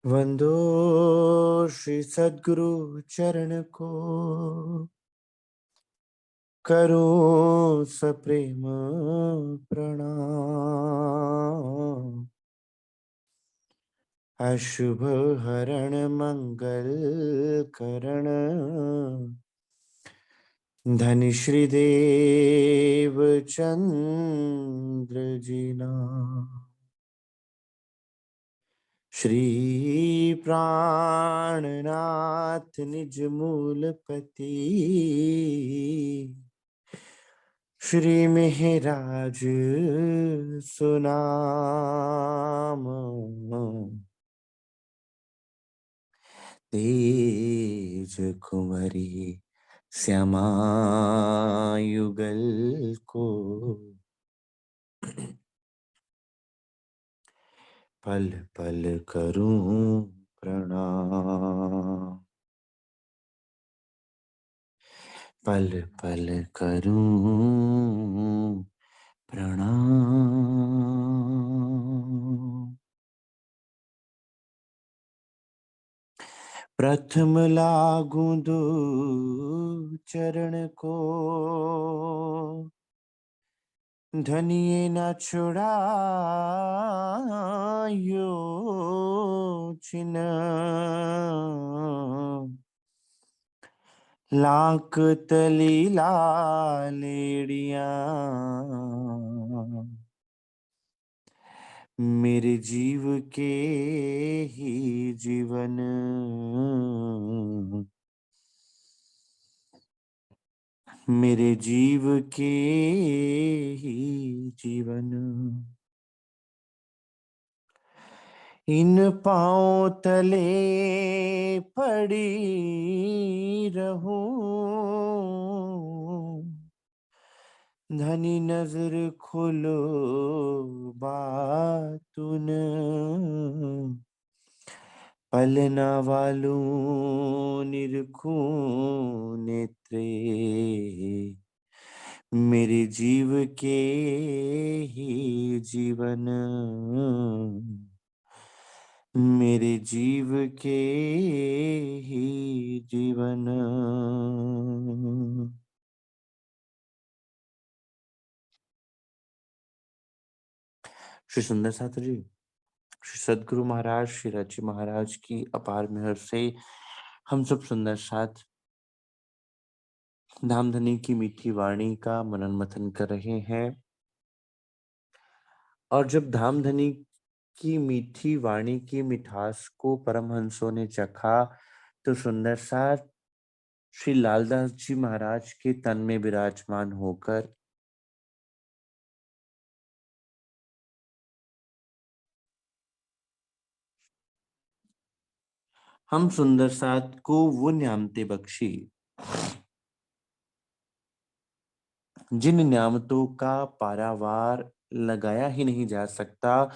वंदो श्री सद्गुरु चरण को, करूं सप्रेम प्रणाम। अशुभ हरण मंगल करण, धन श्री देव चंद्र जिना। श्री प्राणनाथ निज मूलपति, श्री मेहराज सुनाम। तेज कुंवरी श्यामा युगल को, पल पल करूं प्रणाम। पल पल करूं प्रणाम। प्रथम लागूं दो चरण को, धनिये न छुड़ायो छिन। लाख तली लालेड़िया, मेरे जीव के ही जीवन। मेरे जीव के ही जीवन। इन पांव तले पड़ी रहूं, धनी नजर खोलो बातुन। पलना वालों निरखूं नेत्रे, मेरे जीव के ही जीवन। मेरे जीव के ही जीवन। श्री सुंदर साथ जी, श्री सद्गुरु महाराज, श्री राजी महाराज की अपार मेहर से हम सब सुंदर साथ धामधनी की मीठी वाणी का मनन मथन कर रहे हैं। और जब धामधनी की मीठी वाणी की मिठास को परमहंसों ने चखा, तो सुंदर साथ श्री लालदास जी महाराज के तन में विराजमान होकर हम सुंदर साथ को वो न्यामते बख्शी, जिन न्यामतों का पारावार लगाया ही नहीं जा सकता।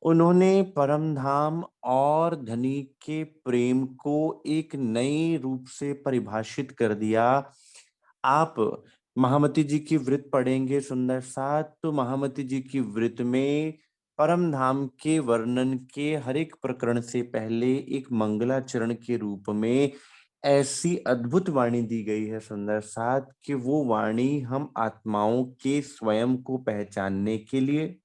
उन्होंने परम धाम और धनी के प्रेम को एक नए रूप से परिभाषित कर दिया। आप महामती जी की वृत्त पढ़ेंगे सुंदर साथ, तो महामती जी की वृत्त में परम धाम के वर्णन के हर एक प्रकरण से पहले एक मंगलाचरण के रूप में ऐसी अद्भुत वाणी दी गई है सुंदर साथ, कि वो वाणी हम आत्माओं के स्वयं को पहचानने के लिए,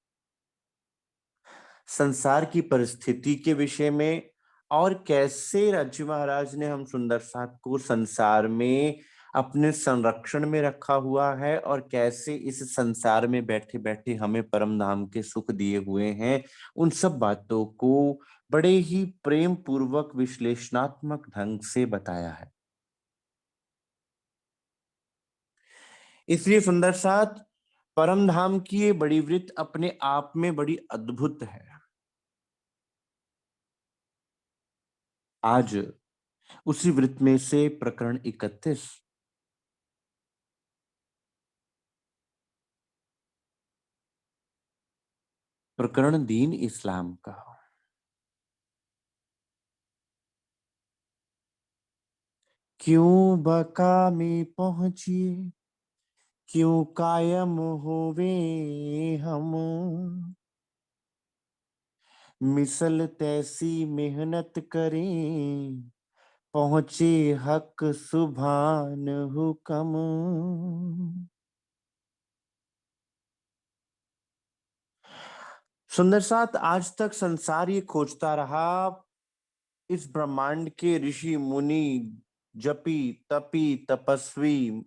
संसार की परिस्थिति के विषय में, और कैसे राज्य महाराज ने हम सुंदर साथ को संसार में अपने संरक्षण में रखा हुआ है, और कैसे इस संसार में बैठे बैठे हमें परम धाम के सुख दिए हुए हैं, उन सब बातों को बड़े ही प्रेम पूर्वक विश्लेषणात्मक ढंग से बताया है। इसलिए सुंदर साथ परम धाम की ये बड़ी वृत्त अपने आप में बड़ी अद्भुत है। आज उसी वृत्त में से प्रकरण 31, प्रकरण दीन इस्लाम का। क्यों बका में पहुंचिए, क्यों कायम होवे हम, मिसल तैसी मेहनत करें, पहुंचे हक सुभान हुकम। सुंदर साथ, आज तक संसार ये खोजता रहा, इस ब्रह्मांड के ऋषि मुनि, जपी तपी तपस्वी,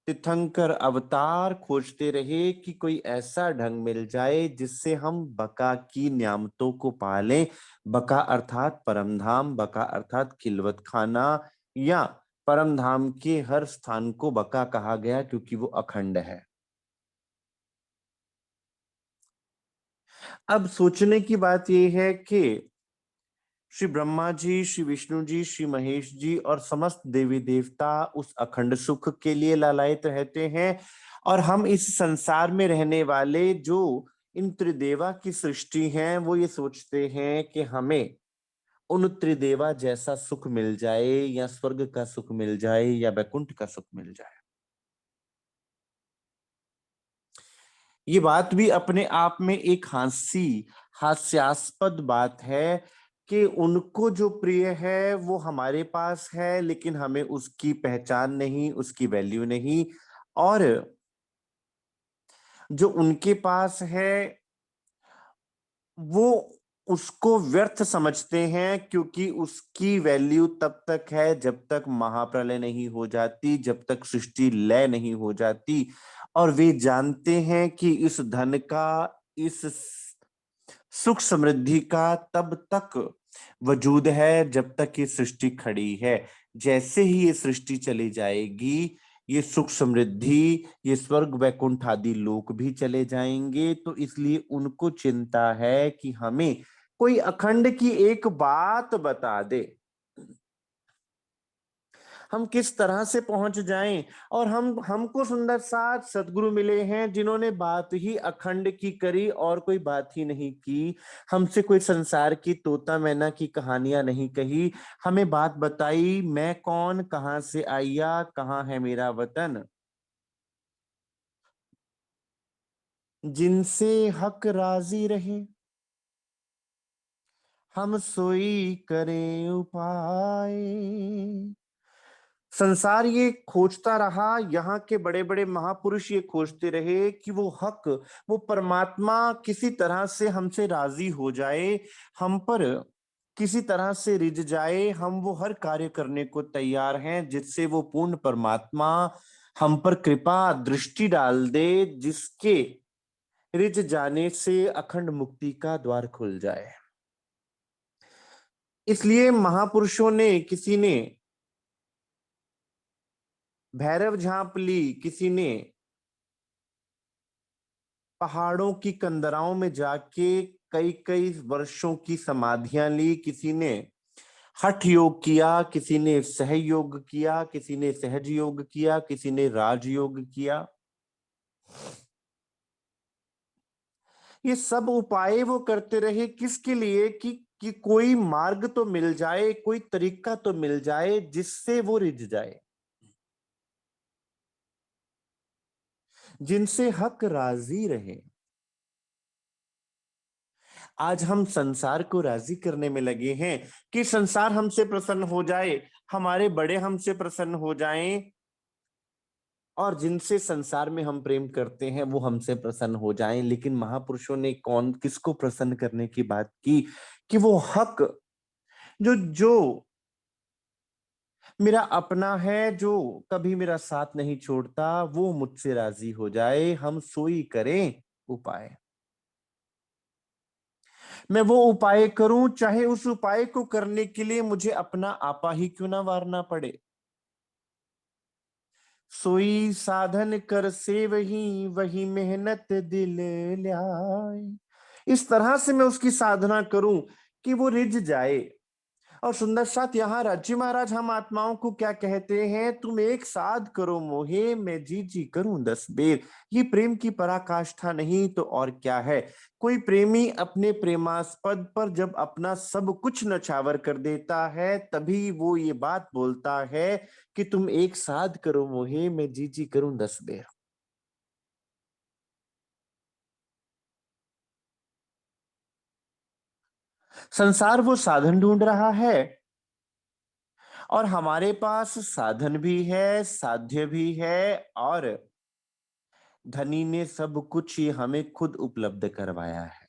तीर्थंकर, अवतार खोजते रहे कि कोई ऐसा ढंग मिल जाए जिससे हम बका की नियामतों को पालें। बका अर्थात परमधाम, बका अर्थात खिलवत खाना, या परमधाम के हर स्थान को बका कहा गया क्योंकि वो अखंड है। अब सोचने की बात यह है कि श्री ब्रह्मा जी, श्री विष्णु जी, श्री महेश जी और समस्त देवी देवता उस अखंड सुख के लिए लालायित रहते हैं, और हम इस संसार में रहने वाले जो इन त्रिदेवा की सृष्टि हैं, वो ये सोचते हैं कि हमें उन त्रिदेवा जैसा सुख मिल जाए, या स्वर्ग का सुख मिल जाए, या वैकुंठ का सुख मिल जाए। ये बात भी अपने आप में एक हास्यास्पद बात है कि उनको जो प्रिय है वो हमारे पास है, लेकिन हमें उसकी पहचान नहीं, उसकी वैल्यू नहीं। और जो उनके पास है वो उसको व्यर्थ समझते हैं, क्योंकि उसकी वैल्यू तब तक है जब तक महाप्रलय नहीं हो जाती, जब तक सृष्टि लय नहीं हो जाती। और वे जानते हैं कि इस धन का, इस सुख समृद्धि का तब तक वजूद है जब तक ये सृष्टि खड़ी है। जैसे ही ये सृष्टि चली जाएगी, ये सुख समृद्धि, ये स्वर्ग वैकुंठ आदि लोक भी चले जाएंगे। तो इसलिए उनको चिंता है कि हमें कोई अखंड की एक बात बता दे, हम किस तरह से पहुंच जाएं। और हमको सुंदर साथ सदगुरु मिले हैं जिन्होंने बात ही अखंड की करी और कोई बात ही नहीं की। हमसे कोई संसार की तोता मैना की कहानियां नहीं कही, हमें बात बताई, मैं कौन, कहां से आया, कहाँ है मेरा वतन। जिनसे हक राजी रहे, हम सोई करें उपाय। संसार ये खोजता रहा, यहाँ के बड़े बड़े महापुरुष ये खोजते रहे कि वो हक, वो परमात्मा किसी तरह से हमसे राजी हो जाए, हम पर किसी तरह से रिझ जाए। हम वो हर कार्य करने को तैयार हैं जिससे वो पूर्ण परमात्मा हम पर कृपा दृष्टि डाल दे, जिसके रिझ जाने से अखंड मुक्ति का द्वार खुल जाए। इसलिए महापुरुषों ने, किसी ने भैरव झांप ली, किसी ने पहाड़ों की कंदराओं में जाके कई कई वर्षों की समाधियां ली, किसी ने हठ योग किया, किसी ने सहयोग किया, किसी ने सहज योग किया, किसी ने राजयोग किया। ये सब उपाय वो करते रहे किसके लिए? कि कोई मार्ग तो मिल जाए, कोई तरीका तो मिल जाए जिससे वो रिझ जाए, जिनसे हक राजी रहे। आज हम संसार को राजी करने में लगे हैं कि संसार हमसे प्रसन्न हो जाए, हमारे बड़े हमसे प्रसन्न हो जाएं, और जिनसे संसार में हम प्रेम करते हैं वो हमसे प्रसन्न हो जाएं। लेकिन महापुरुषों ने कौन किसको प्रसन्न करने की बात की? कि वो हक जो जो मेरा अपना है, जो कभी मेरा साथ नहीं छोड़ता, वो मुझसे राजी हो जाए, हम सोई करें उपाय। मैं वो उपाय करूं, चाहे उस उपाय को करने के लिए मुझे अपना आपा ही क्यों ना वारना पड़े। सोई साधन कर से वही वही मेहनत दिल ल्याए। इस तरह से मैं उसकी साधना करूं कि वो रिझ जाए। और सुंदर साथ, यहाँ राज्य महाराज हम आत्माओं को क्या कहते हैं? तुम एक साध करो मोहे, मैं जी जी करूं 10 बेर। ये प्रेम की पराकाष्ठा नहीं तो और क्या है? कोई प्रेमी अपने प्रेमास्पद पर जब अपना सब कुछ नछावर कर देता है, तभी वो ये बात बोलता है कि तुम एक साध करो मोहे, मैं जी जी करूं 10 बेर। संसार वो साधन ढूंढ रहा है और हमारे पास साधन भी है, साध्य भी है और धनी ने सब कुछ ही हमें खुद उपलब्ध करवाया है।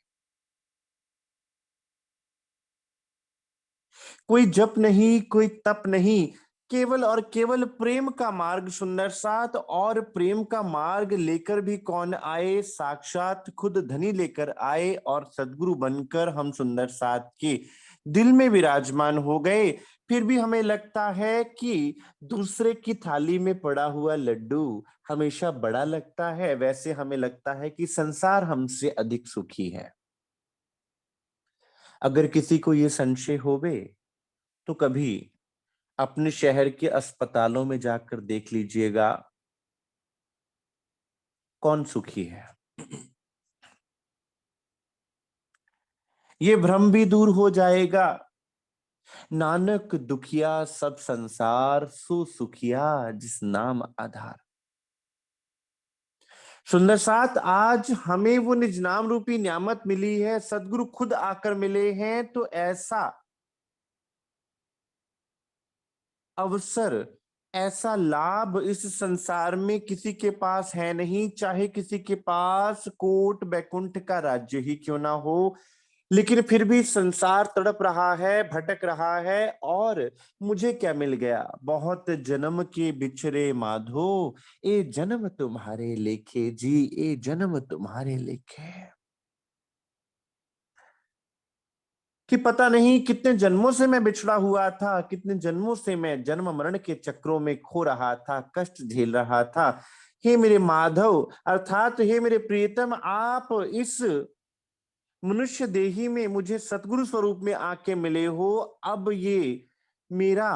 कोई जप नहीं, कोई तप नहीं, केवल और केवल प्रेम का मार्ग सुंदर साथ। और प्रेम का मार्ग लेकर भी कौन आए? साक्षात खुद धनी लेकर आए और सदगुरु बनकर हम सुंदर साथ के दिल में विराजमान हो गए। फिर भी हमें लगता है कि दूसरे की थाली में पड़ा हुआ लड्डू हमेशा बड़ा लगता है। वैसे हमें लगता है कि संसार हमसे अधिक सुखी है। अगर किसी को ये संशय होवे तो कभी अपने शहर के अस्पतालों में जाकर देख लीजिएगा कौन सुखी है। ये भ्रम भी दूर हो जाएगा। नानक दुखिया सब संसार, सो सुखिया जिस नाम आधार। सुंदर साथ, आज हमें वो निज नाम रूपी नियामत मिली है, सदगुरु खुद आकर मिले हैं। तो ऐसा अवसर, ऐसा लाभ इस संसार में किसी के पास है नहीं। चाहे किसी के पास कोट बैकुंठ का राज्य ही क्यों ना हो, लेकिन फिर भी संसार तड़प रहा है, भटक रहा है। और मुझे क्या मिल गया? बहुत जन्म के बिछड़े माधो, ए जन्म तुम्हारे लेखे जी, ए जन्म तुम्हारे लेखे। कि पता नहीं कितने जन्मों से मैं बिछड़ा हुआ था, कितने जन्मों से मैं जन्म मरण के चक्रों में खो रहा था, कष्ट झेल रहा था। हे मेरे माधव, अर्थात हे मेरे प्रियतम, आप इस मनुष्य देही में मुझे सतगुरु स्वरूप में आके मिले हो। अब ये मेरा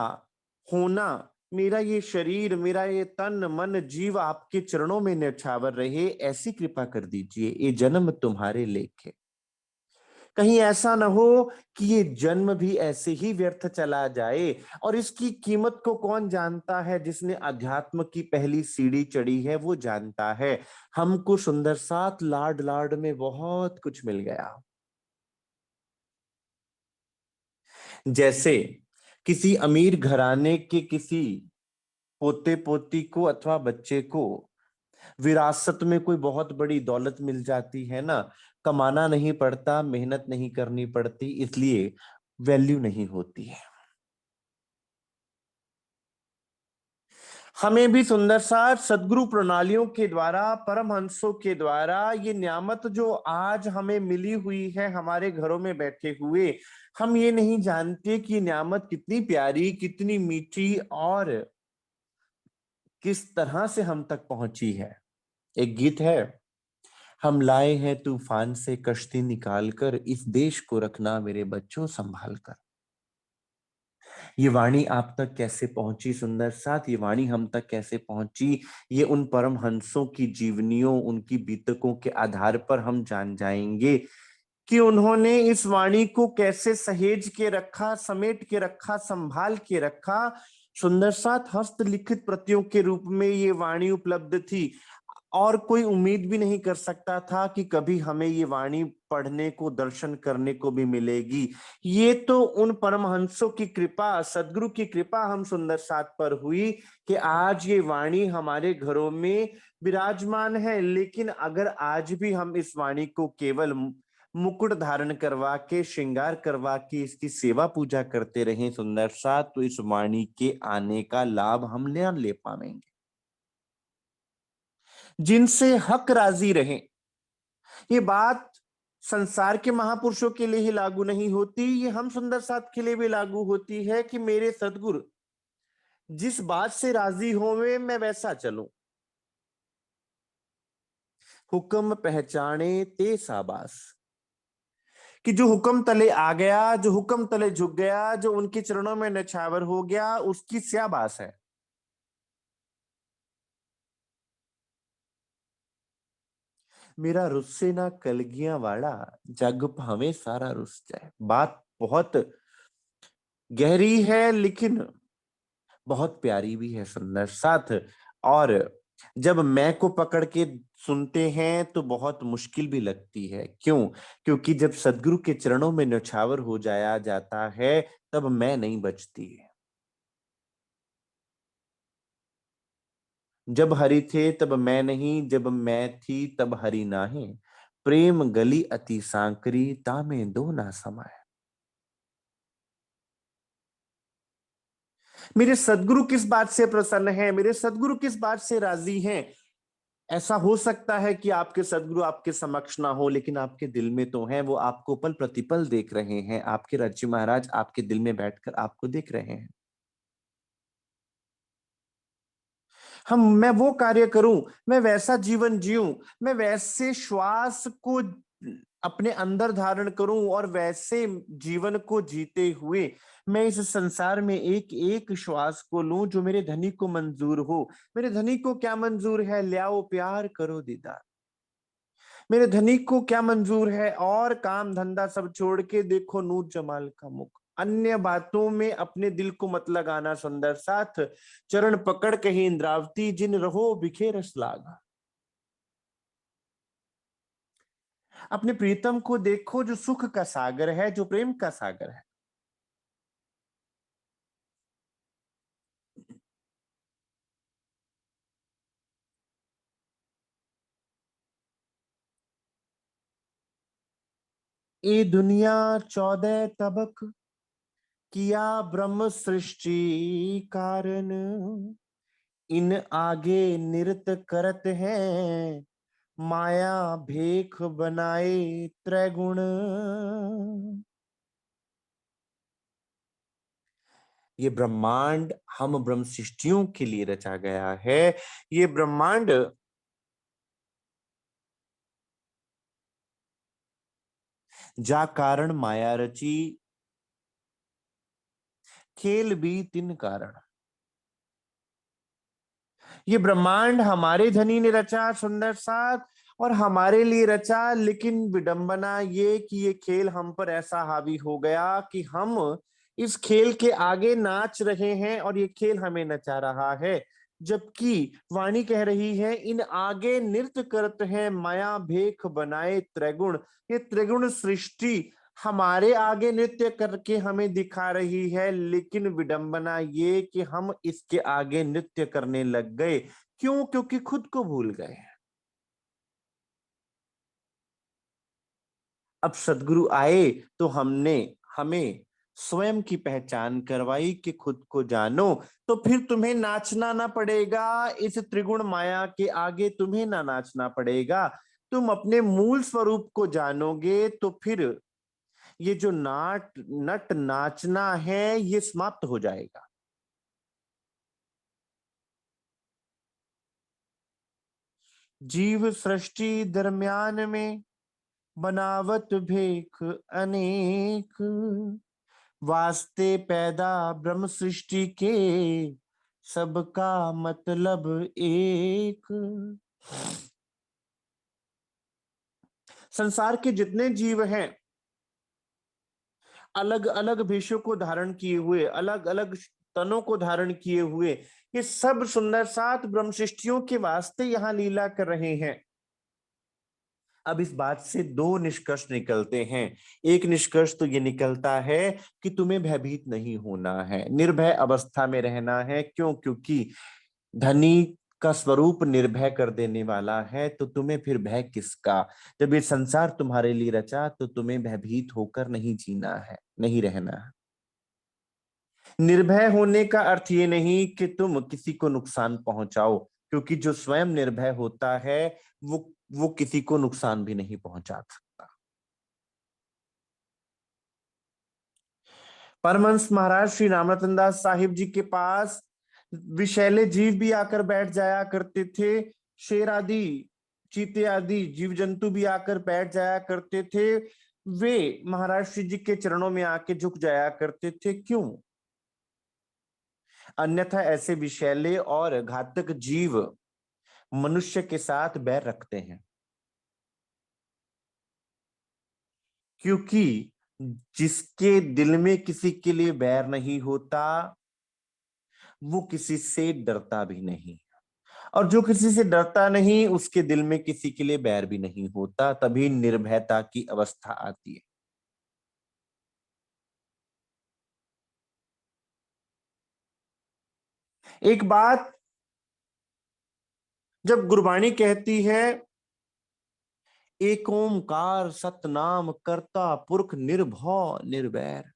होना, मेरा ये शरीर, मेरा ये तन मन जीव आपके चरणों में न्यौछावर रहे, ऐसी कृपा कर दीजिए। ये जन्म तुम्हारे लेखे। कहीं ऐसा ना हो कि ये जन्म भी ऐसे ही व्यर्थ चला जाए। और इसकी कीमत को कौन जानता है? जिसने अध्यात्म की पहली सीढ़ी चढ़ी है वो जानता है। हमको सुंदर साथ लाड लाड में बहुत कुछ मिल गया। जैसे किसी अमीर घराने के किसी पोते पोती को अथवा बच्चे को विरासत में कोई बहुत बड़ी दौलत मिल जाती है ना, कमाना नहीं पड़ता, मेहनत नहीं करनी पड़ती, इसलिए वैल्यू नहीं होती है। हमें भी सुंदर साथ सदगुरु प्रणालियों के द्वारा, परमहंसों के द्वारा ये नियामत जो आज हमें मिली हुई है हमारे घरों में बैठे हुए, हम ये नहीं जानते कि ये नियामत कितनी प्यारी, कितनी मीठी और किस तरह से हम तक पहुंची है। एक गीत है, हम लाए हैं तूफान से कश्ती निकाल कर, इस देश को रखना मेरे बच्चों संभाल कर। ये वाणी आप तक कैसे पहुंची सुंदर साथ? ये वाणी हम तक कैसे पहुंची? ये उन परम हंसों की जीवनियों, उनकी बीतकों के आधार पर हम जान जाएंगे कि उन्होंने इस वाणी को कैसे सहेज के रखा, समेट के रखा, संभाल के रखा। सुंदर साथ हस्तलिखित प्रतियों के रूप में ये वाणी उपलब्ध थी और कोई उम्मीद भी नहीं कर सकता था कि कभी हमें ये वाणी पढ़ने को, दर्शन करने को भी मिलेगी। ये तो उन परमहंसों की कृपा, सदगुरु की कृपा हम सुंदर साथ पर हुई कि आज ये वाणी हमारे घरों में विराजमान है। लेकिन अगर आज भी हम इस वाणी को केवल मुकुट धारण करवा के, श्रृंगार करवा के इसकी सेवा पूजा करते रहे सुंदर साथ, तो इस वाणी के आने का लाभ हम न ले पाएंगे। जिनसे हक राजी रहे, ये बात संसार के महापुरुषों के लिए ही लागू नहीं होती, ये हम सुंदर साथ के लिए भी लागू होती है कि मेरे सदगुरु जिस बात से राजी होवे मैं वैसा चलूं। हुक्म पहचाने ते साबास। कि जो हुक्म तले आ गया, जो हुक्म तले झुक गया, जो उनके चरणों में नछावर हो गया, उसकी स्याबास है। मेरा रुस्से ना कलगियां वाड़ा, जग भावे सारा रुस जाए। बात बहुत गहरी है लेकिन बहुत प्यारी भी है सुंदर साथ। और जब मैं को पकड़ के सुनते हैं तो बहुत मुश्किल भी लगती है। क्यों? क्योंकि जब सदगुरु के चरणों में न्यौछावर हो जाया जाता है, तब मैं नहीं बचती। जब हरि थे तब मैं नहीं, जब मैं थी तब हरि नाहीं। प्रेम गली अति सांकरी, तामे दो ना समाये। मेरे सदगुरु किस बात से प्रसन्न हैं, मेरे सदगुरु किस बात से राजी हैं? ऐसा हो सकता है कि आपके सदगुरु आपके समक्ष ना हो, लेकिन आपके दिल में तो हैं। वो आपको पल प्रतिपल देख रहे हैं। आपके राज्य महाराज आपके दिल में बैठकर आपको देख रहे हैं। हम मैं वो कार्य करूं, मैं वैसा जीवन जीऊं, मैं वैसे श्वास को अपने अंदर धारण करूं और वैसे जीवन को जीते हुए मैं इस संसार में एक एक श्वास को लूं जो मेरे धनी को मंजूर हो। मेरे धनी को क्या मंजूर है? लियाओ प्यार करो दीदार। मेरे धनी को क्या मंजूर है? और काम धंधा सब छोड़ के देखो नूर जमाल का मुख। अन्य बातों में अपने दिल को मत लगाना सुंदर साथ। चरण पकड़ कहीं इंद्रावती, जिन रहो बिखे रस लागा। अपने प्रीतम को देखो जो सुख का सागर है, जो प्रेम का सागर है। ये दुनिया 14 तबक किया ब्रह्म सृष्टि कारण। इन आगे निरत करत हैं, माया भेख बनाए त्रैगुण। ये ब्रह्मांड हम ब्रह्म सृष्टियों के लिए रचा गया है। ये ब्रह्मांड जा कारण माया रची, खेल भी तिन कारण। ये ब्रह्मांड हमारे धनी ने रचा सुंदर साथ, और हमारे लिए रचा, लेकिन विडंबना ये कि ये खेल हम पर ऐसा हावी हो गया कि हम इस खेल के आगे नाच रहे हैं और ये खेल हमें नचा रहा है। जबकि वाणी कह रही है, इन आगे नृत्य करते हैं, माया भेख बनाए त्रिगुण। ये त्रिगुण सृष्टि हमारे आगे नृत्य करके हमें दिखा रही है, लेकिन विडंबना ये कि हम इसके आगे नृत्य करने लग गए। क्यों? क्योंकि खुद को भूल गए। अब सदगुरु आए तो हमने हमें स्वयं की पहचान करवाई कि खुद को जानो। तो फिर तुम्हें नाचना ना पड़ेगा, इस त्रिगुण माया के आगे तुम्हें ना नाचना पड़ेगा। तुम अपने मूल स्वरूप को जानोगे तो फिर ये जो नट नाचना है ये समाप्त हो जाएगा। जीव सृष्टि दरमियान में बनावट भेख अनेक, वास्ते पैदा ब्रह्म सृष्टि के, सबका मतलब एक। संसार के जितने जीव हैं, अलग अलग भेषों को धारण किए हुए, अलग अलग तनों को धारण किए हुए, ये सब सुंदर सात ब्रह्म सृष्टियों के वास्ते यहाँ लीला कर रहे हैं। अब इस बात से दो निष्कर्ष निकलते हैं। एक निष्कर्ष तो ये निकलता है कि तुम्हें भयभीत नहीं होना है, निर्भय अवस्था में रहना है। क्यों? क्योंकि धनी का स्वरूप निर्भय कर देने वाला है, तो तुम्हें फिर भय किसका? जब ये संसार तुम्हारे लिए रचा तो तुम्हें भयभीत होकर नहीं जीना है, नहीं रहना है। निर्भय होने का अर्थ ये नहीं कि तुम किसी को नुकसान पहुंचाओ, क्योंकि जो स्वयं निर्भय होता है वो किसी को नुकसान भी नहीं पहुंचा सकता। परमहंस महाराज श्री रामरतन दास साहिब जी के पास विषैले जीव भी आकर बैठ जाया करते थे। शेर आदि, चीते आदि जीव जंतु भी आकर बैठ जाया करते थे। वे महाराज श्री जी के चरणों में आके झुक जाया करते थे। क्यों? अन्यथा ऐसे विषैले और घातक जीव मनुष्य के साथ बैर रखते हैं। क्योंकि जिसके दिल में किसी के लिए बैर नहीं होता, वो किसी से डरता भी नहीं। और जो किसी से डरता नहीं उसके दिल में किसी के लिए बैर भी नहीं होता, तभी निर्भयता की अवस्था आती है। एक बात जब गुरबाणी कहती है, एक ओंकार सतनाम करता पुरख निर्भव निर्वैर।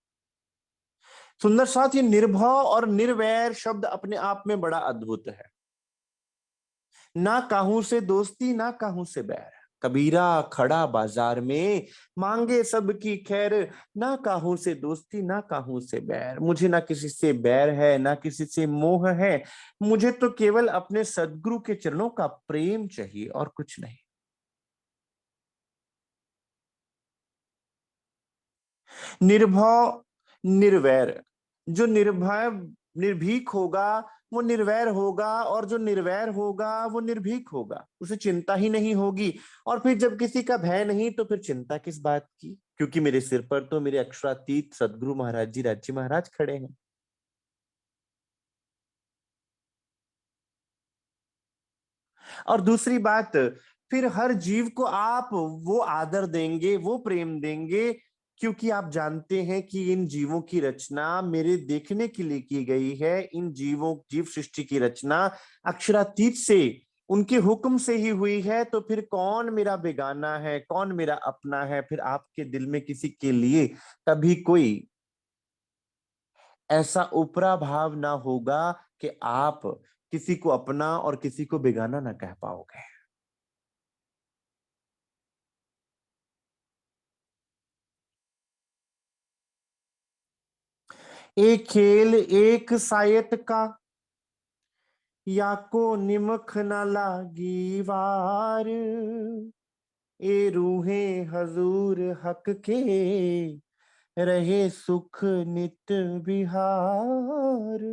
सुंदर साथ, ये निर्भव और निर्वैर शब्द अपने आप में बड़ा अद्भुत है। ना काहू से दोस्ती ना काहू से बैर, कबीरा खड़ा बाजार में मांगे सबकी खैर। ना काहू से दोस्ती ना काहू से बैर, मुझे ना किसी से बैर है ना किसी से मोह है, मुझे तो केवल अपने सदगुरु के चरणों का प्रेम चाहिए और कुछ नहीं। निर्भव निर्वैर, जो निर्भय निर्भीक होगा वो निर्वैर होगा, और जो निर्वैर होगा वो निर्भीक होगा, उसे चिंता ही नहीं होगी। और फिर जब किसी का भय नहीं तो फिर चिंता किस बात की, क्योंकि मेरे सिर पर तो मेरे अक्षरातीत सदगुरु महाराज जी राज्य महाराज खड़े हैं। और दूसरी बात, फिर हर जीव को आप वो आदर देंगे वो प्रेम देंगे, क्योंकि आप जानते हैं कि इन जीवों की रचना मेरे देखने के लिए की गई है। इन जीवों जीव सृष्टि की रचना अक्षरातीत से उनके हुक्म से ही हुई है, तो फिर कौन मेरा बेगाना है कौन मेरा अपना है। फिर आपके दिल में किसी के लिए कभी कोई ऐसा उपरा भाव ना होगा कि आप किसी को अपना और किसी को बेगाना ना कह पाओगे। एक खेल एक सायत का, या को निमख न लागी वार। ए रूहे हजूर हक के, रहे सुख नित बिहार।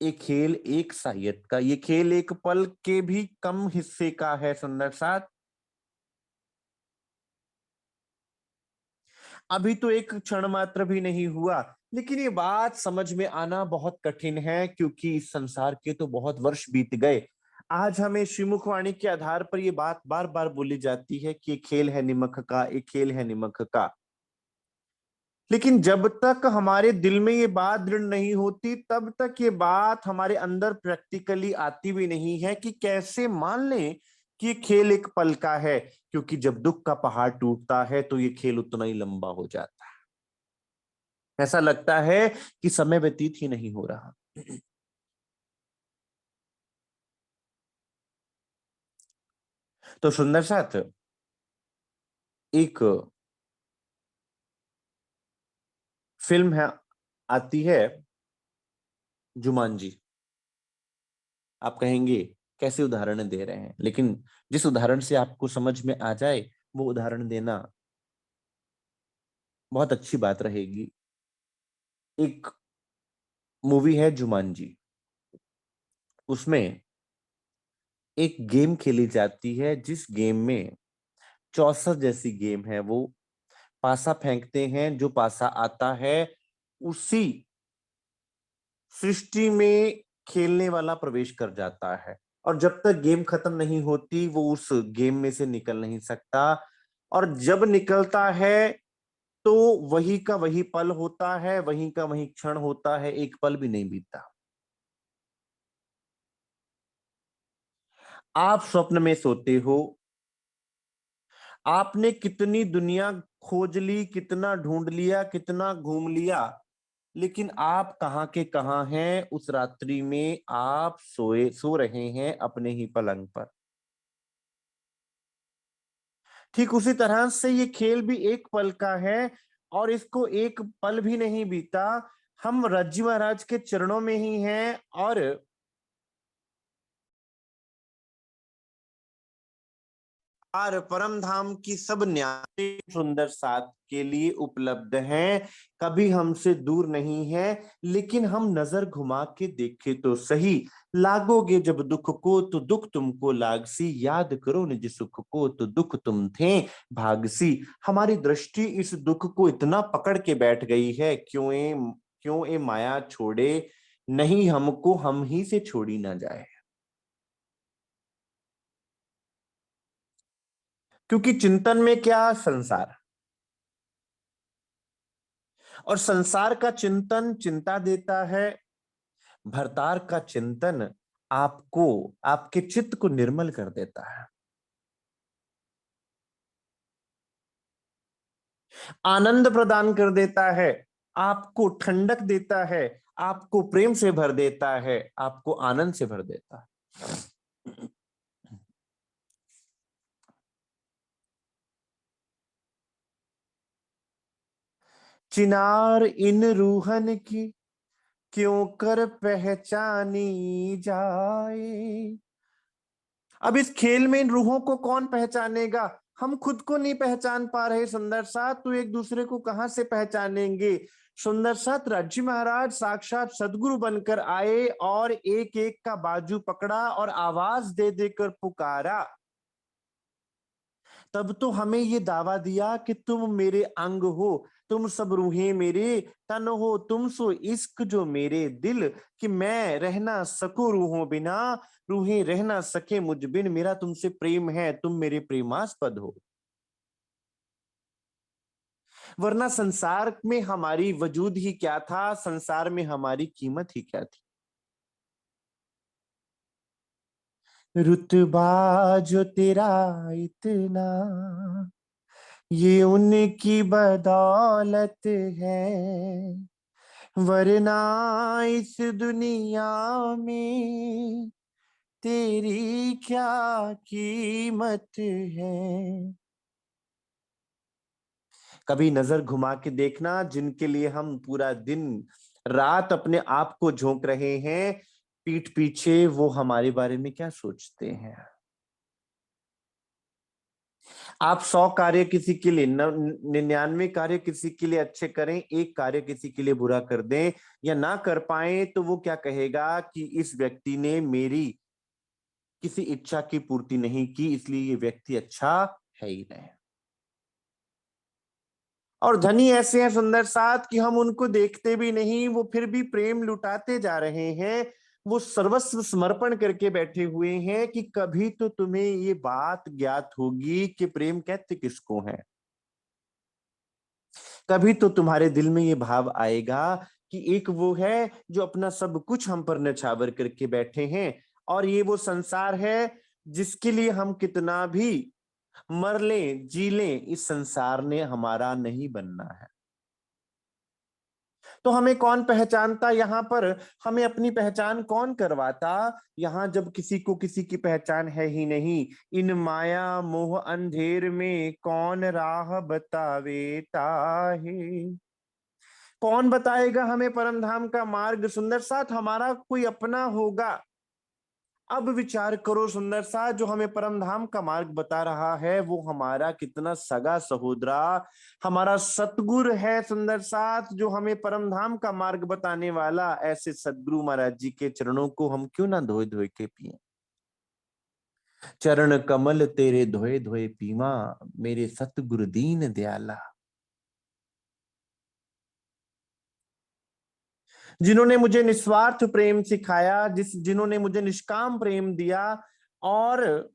एक खेल एक सायत का, ये खेल एक पल के भी कम हिस्से का है सुंदर साथ। अभी तो एक क्षण मात्र भी नहीं हुआ, लेकिन ये बात समझ में आना बहुत कठिन है, क्योंकि इस संसार के तो बहुत वर्ष बीत गए। आज हमें श्रीमुखवाणी के आधार पर ये बात बार बार बोली जाती है कि ये खेल है निमक का, एक खेल है निमक का। लेकिन जब तक हमारे दिल में ये बात दृढ़ नहीं होती तब तक ये बात हमारे अंदर प्रैक्टिकली आती भी नहीं है कि कैसे मान लें कि ये खेल एक पल का है। क्योंकि जब दुख का पहाड़ टूटता है तो ये खेल उतना ही लंबा हो जाता है, ऐसा लगता है कि समय व्यतीत ही नहीं हो रहा। तो सुंदर साथ, एक फिल्म है, आती है जुमांजी। आप कहेंगे कैसे उदाहरण दे रहे हैं, लेकिन जिस उदाहरण से आपको समझ में आ जाए वो उदाहरण देना बहुत अच्छी बात रहेगी। एक मूवी है जुमांजी, उसमें एक गेम खेली जाती है, जिस गेम में चौसर जैसी गेम है। वो पासा फेंकते हैं, जो पासा आता है उसी सृष्टि में खेलने वाला प्रवेश कर जाता है, और जब तक गेम खत्म नहीं होती वो उस गेम में से निकल नहीं सकता। और जब निकलता है तो वही का वही पल होता है, वही का वही क्षण होता है, एक पल भी नहीं बीतता। आप स्वप्न में सोते हो, आपने कितनी दुनिया खोज ली, कितना ढूंढ लिया, कितना घूम लिया, लेकिन आप कहाँ के कहाँ हैं। उस रात्रि में आप सो रहे हैं अपने ही पलंग पर। ठीक उसी तरह से ये खेल भी एक पल का है, और इसको एक पल भी नहीं बीता, हम रज्जी महाराज के चरणों में ही हैं। और परम धाम की सब न्याय सुंदर साथ के लिए उपलब्ध हैं, कभी हमसे दूर नहीं है। लेकिन हम नजर घुमा के देखे तो सही, लागोगे जब दुख को तो दुख तुमको लागसी, याद करो निज सुख को तो दुख तुम थे भागसी। हमारी दृष्टि इस दुख को इतना पकड़ के बैठ गई है, क्यों ए माया छोड़े, नहीं हमको हम ही से छोड़ी ना जाए। क्योंकि चिंतन में क्या, संसार, और संसार का चिंतन चिंता देता है, भरतार का चिंतन आपको, आपके चित्त को निर्मल कर देता है, आनंद प्रदान कर देता है, आपको ठंडक देता है, आपको प्रेम से भर देता है, आपको आनंद से भर देता है। चिनार इन रूहन की क्यों कर पहचानी जाए। अब इस खेल में इन रूहों को कौन पहचानेगा? हम खुद को नहीं पहचान पा रहे सुंदर साथ, तो एक दूसरे को कहां से पहचानेंगे? सुंदर साथ, राज्य महाराज साक्षात सदगुरु बनकर आए और एक एक का बाजू पकड़ा और आवाज दे देकर पुकारा। तब तो हमें ये दावा दिया कि तुम मेरे अंग हो, तुम सब रूहें मेरे तन हो, तुम सो इश्क जो मेरे दिल, कि मैं रह ना सकूं रूहों बिना, रूहें रह ना सके मुझ बिन, मेरा तुमसे प्रेम है, तुम मेरे प्रेमास्पद हो। वरना संसार में हमारी वजूद ही क्या था, संसार में हमारी कीमत ही क्या थी। रुतबा जो तेरा इतना, ये उनकी बदौलत है, वरना इस दुनिया में तेरी क्या कीमत है। कभी नजर घुमा के देखना, जिनके लिए हम पूरा दिन रात अपने आप को झोंक रहे हैं, पीठ पीछे वो हमारे बारे में क्या सोचते हैं। आप 100 कार्य किसी के लिए, 99 कार्य किसी के लिए अच्छे करें, एक कार्य किसी के लिए बुरा कर दें या ना कर पाए, तो वो क्या कहेगा कि इस व्यक्ति ने मेरी किसी इच्छा की पूर्ति नहीं की, इसलिए ये व्यक्ति अच्छा है ही नहीं। और धनी ऐसे हैं सुंदर साथ कि हम उनको देखते भी नहीं, वो फिर भी प्रेम लुटाते जा रहे हैं। वो सर्वस्व समर्पण करके बैठे हुए हैं कि कभी तो तुम्हें ये बात ज्ञात होगी कि प्रेम कहते किसको है। कभी तो तुम्हारे दिल में ये भाव आएगा कि एक वो है जो अपना सब कुछ हम पर न्यौछावर करके बैठे हैं, और ये वो संसार है जिसके लिए हम कितना भी मर लें जी लें, इस संसार ने हमारा नहीं बनना है। तो हमें कौन पहचानता यहाँ पर? हमें अपनी पहचान कौन करवाता यहाँ, जब किसी को किसी की पहचान है ही नहीं? इन माया मोह अंधेर में कौन राह बतावे ताहे। कौन बताएगा हमें परम धाम का मार्ग? सुंदर साथ, हमारा कोई अपना होगा। अब विचार करो सुंदर सा, जो हमें परम धाम का मार्ग बता रहा है वो हमारा कितना सगा सहोदरा, हमारा सतगुरु है सुंदर साथ, जो हमें परम धाम का मार्ग बताने वाला। ऐसे सदगुरु महाराज जी के चरणों को हम क्यों ना धोए धोए के पिए। चरण कमल तेरे धोए धोए पीवा, मेरे सतगुरु दीन दयाला। जिन्होंने मुझे निस्वार्थ प्रेम सिखाया, जिन्होंने मुझे निष्काम प्रेम दिया, और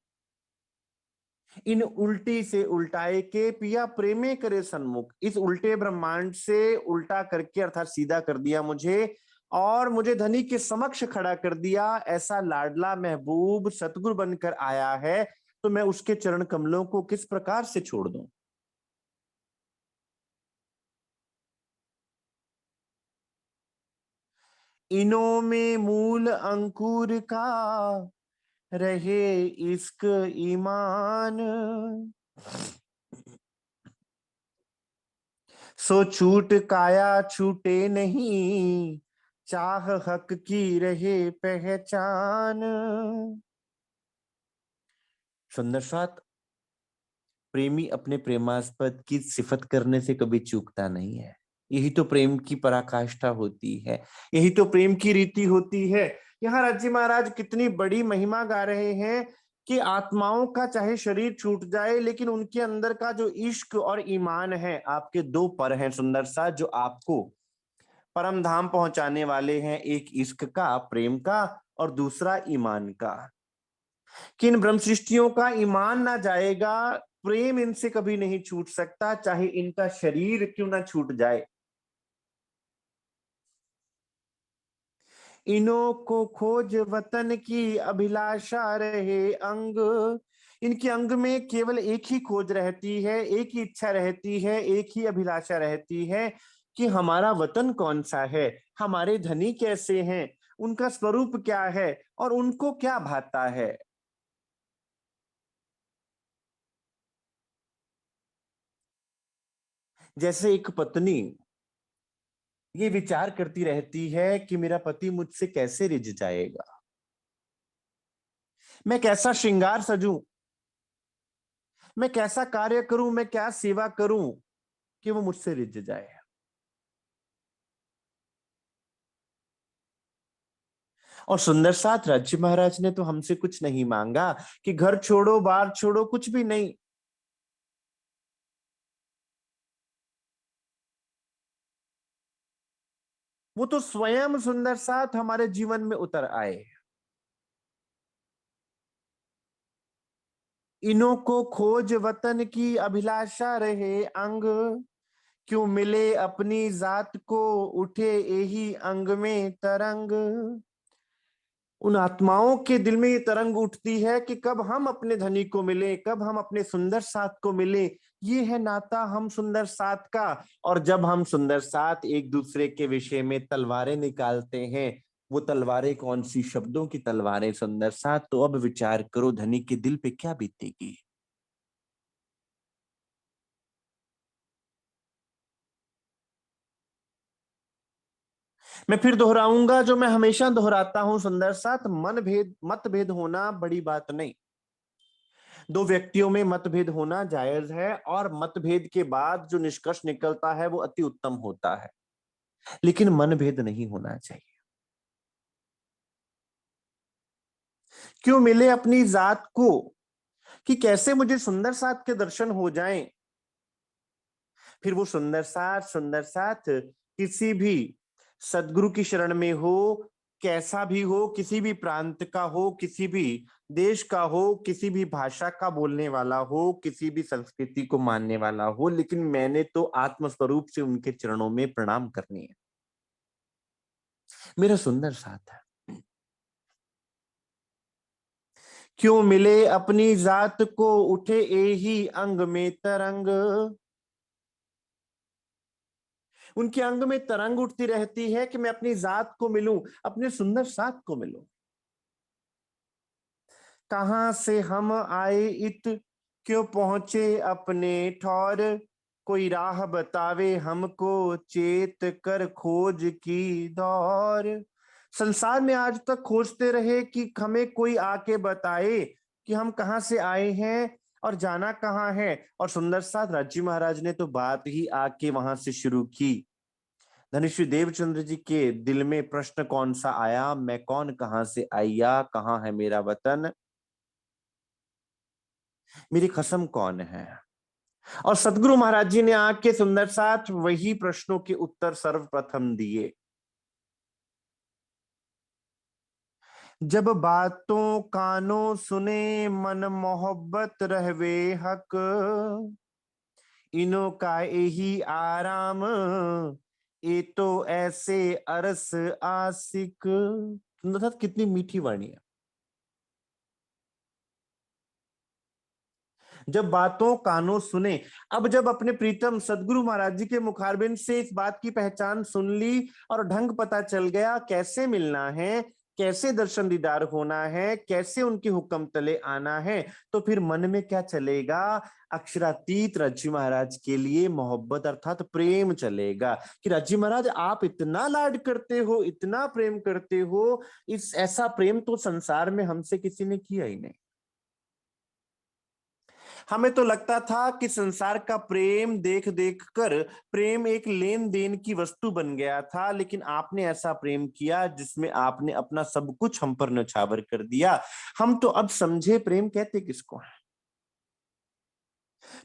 इन उल्टी से उल्टाए के पिया प्रेमे करे सन्मुख, इस उल्टे ब्रह्मांड से उल्टा करके अर्थात सीधा कर दिया मुझे, और मुझे धनी के समक्ष खड़ा कर दिया। ऐसा लाडला महबूब सतगुरु बनकर आया है, तो मैं उसके चरण कमलों को किस प्रकार से छोड़ दूं। इनों में मूल अंकुर का रहे इश्क ईमान, सो छूट काया छूटे नहीं, चाह हक की रहे पहचान। सुंदर साथ, प्रेमी अपने प्रेमास्पद की सिफत करने से कभी चूकता नहीं है। यही तो प्रेम की पराकाष्ठा होती है, यही तो प्रेम की रीति होती है। यहाँ राज्य महाराज कितनी बड़ी महिमा गा रहे हैं कि आत्माओं का चाहे शरीर छूट जाए, लेकिन उनके अंदर का जो इश्क और ईमान है, आपके दो पर हैं सुंदर सा, जो आपको परम धाम पहुंचाने वाले हैं, एक इश्क का, प्रेम का, और दूसरा ईमान का। किन ब्रह्म सृष्टियों का ईमान ना जाएगा, प्रेम इनसे कभी नहीं छूट सकता, चाहे इनका शरीर क्यों ना छूट जाए। इन्हों को खोज वतन की अभिलाषा रहे अंग। इनके अंग में केवल एक ही खोज रहती है, एक ही इच्छा रहती है, एक ही अभिलाषा रहती है कि हमारा वतन कौन सा है, हमारे धनी कैसे हैं, उनका स्वरूप क्या है और उनको क्या भाता है। जैसे एक पत्नी ये विचार करती रहती है कि मेरा पति मुझसे कैसे रिझ जाएगा, मैं कैसा श्रृंगार सजूं, मैं कैसा कार्य करूं, मैं क्या सेवा करूं कि वो मुझसे रिझ जाए। और सुंदर साथ राज्य महाराज ने तो हमसे कुछ नहीं मांगा कि घर छोड़ो, बार छोड़ो, कुछ भी नहीं। वो तो स्वयं सुंदर साथ हमारे जीवन में उतर आए। इन्हों को खोज वतन की अभिलाषा रहे अंग, क्यों मिले अपनी जात को, उठे यही अंग में तरंग। उन आत्माओं के दिल में ये तरंग उठती है कि कब हम अपने धनी को मिले, कब हम अपने सुंदर साथ को मिले। ये है नाता हम सुंदर साथ का। और जब हम सुंदर साथ एक दूसरे के विषय में तलवारें निकालते हैं, वो तलवारें कौन सी, शब्दों की तलवारें सुंदर साथ, तो अब विचार करो धनी के दिल पे क्या बीतेगी। मैं फिर दोहराऊंगा जो मैं हमेशा दोहराता हूं सुंदर साथ, मन भेद मतभेद होना बड़ी बात नहीं। दो व्यक्तियों में मतभेद होना जायज है, और मतभेद के बाद जो निष्कर्ष निकलता है वो अति उत्तम होता है, लेकिन मनभेद नहीं होना चाहिए। क्यों मिले अपनी जात को, कि कैसे मुझे सुंदर साथ के दर्शन हो जाएं। फिर वो सुंदर साथ किसी भी सदगुरु की शरण में हो, कैसा भी हो, किसी भी प्रांत का हो, किसी भी देश का हो, किसी भी भाषा का बोलने वाला हो, किसी भी संस्कृति को मानने वाला हो, लेकिन मैंने तो आत्मस्वरूप से उनके चरणों में प्रणाम करनी है। मेरा सुंदर साथ है। क्यों मिले अपनी जात को, उठे ही अंग में तरंग। उनके अंग में तरंग उठती रहती है कि मैं अपनी जात को मिलूं, अपने सुंदर साथ को मिलूं। कहां से हम आए इत, क्यों पहुंचे अपने ठौर। कोई राह बतावे हमको, चेत कर खोज की दौर। संसार में आज तक खोजते रहे कि हमें कोई आके बताए कि हम कहाँ से आए हैं और जाना कहाँ है। और सुंदर साथ राज्य महाराज ने तो बात ही आके वहां से शुरू की। धनुषी देवचंद्र जी के दिल में प्रश्न कौन सा आया, मैं कौन, कहां से आया, कहाँ है मेरा वतन, मेरी कसम कौन है। और सदगुरु महाराज जी ने आके सुंदर साथ वही प्रश्नों के उत्तर सर्वप्रथम दिए। जब बातों कानों सुने, मन मोहब्बत रहवे हक। इनो का यही आराम, ये तो ऐसे अरस आशिक। सुंदर साथ कितनी मीठी वाणी है। जब बातों कानों सुने, अब जब अपने प्रीतम सदगुरु महाराज जी के मुखारबिंद से इस बात की पहचान सुन ली और ढंग पता चल गया कैसे मिलना है, कैसे दर्शन दीदार होना है, कैसे उनके हुक्म तले आना है, तो फिर मन में क्या चलेगा, अक्षरातीत राज्य महाराज के लिए मोहब्बत अर्थात प्रेम चलेगा कि राज्य महाराज आप इतना लाड करते हो, इतना प्रेम करते हो, इस ऐसा प्रेम तो संसार में हमसे किसी ने किया ही नहीं। हमें तो लगता था कि संसार का प्रेम देख देख कर प्रेम एक लेन देन की वस्तु बन गया था, लेकिन आपने ऐसा प्रेम किया जिसमें आपने अपना सब कुछ हम पर न्यौछावर कर दिया। हम तो अब समझे प्रेम कहते किसको है।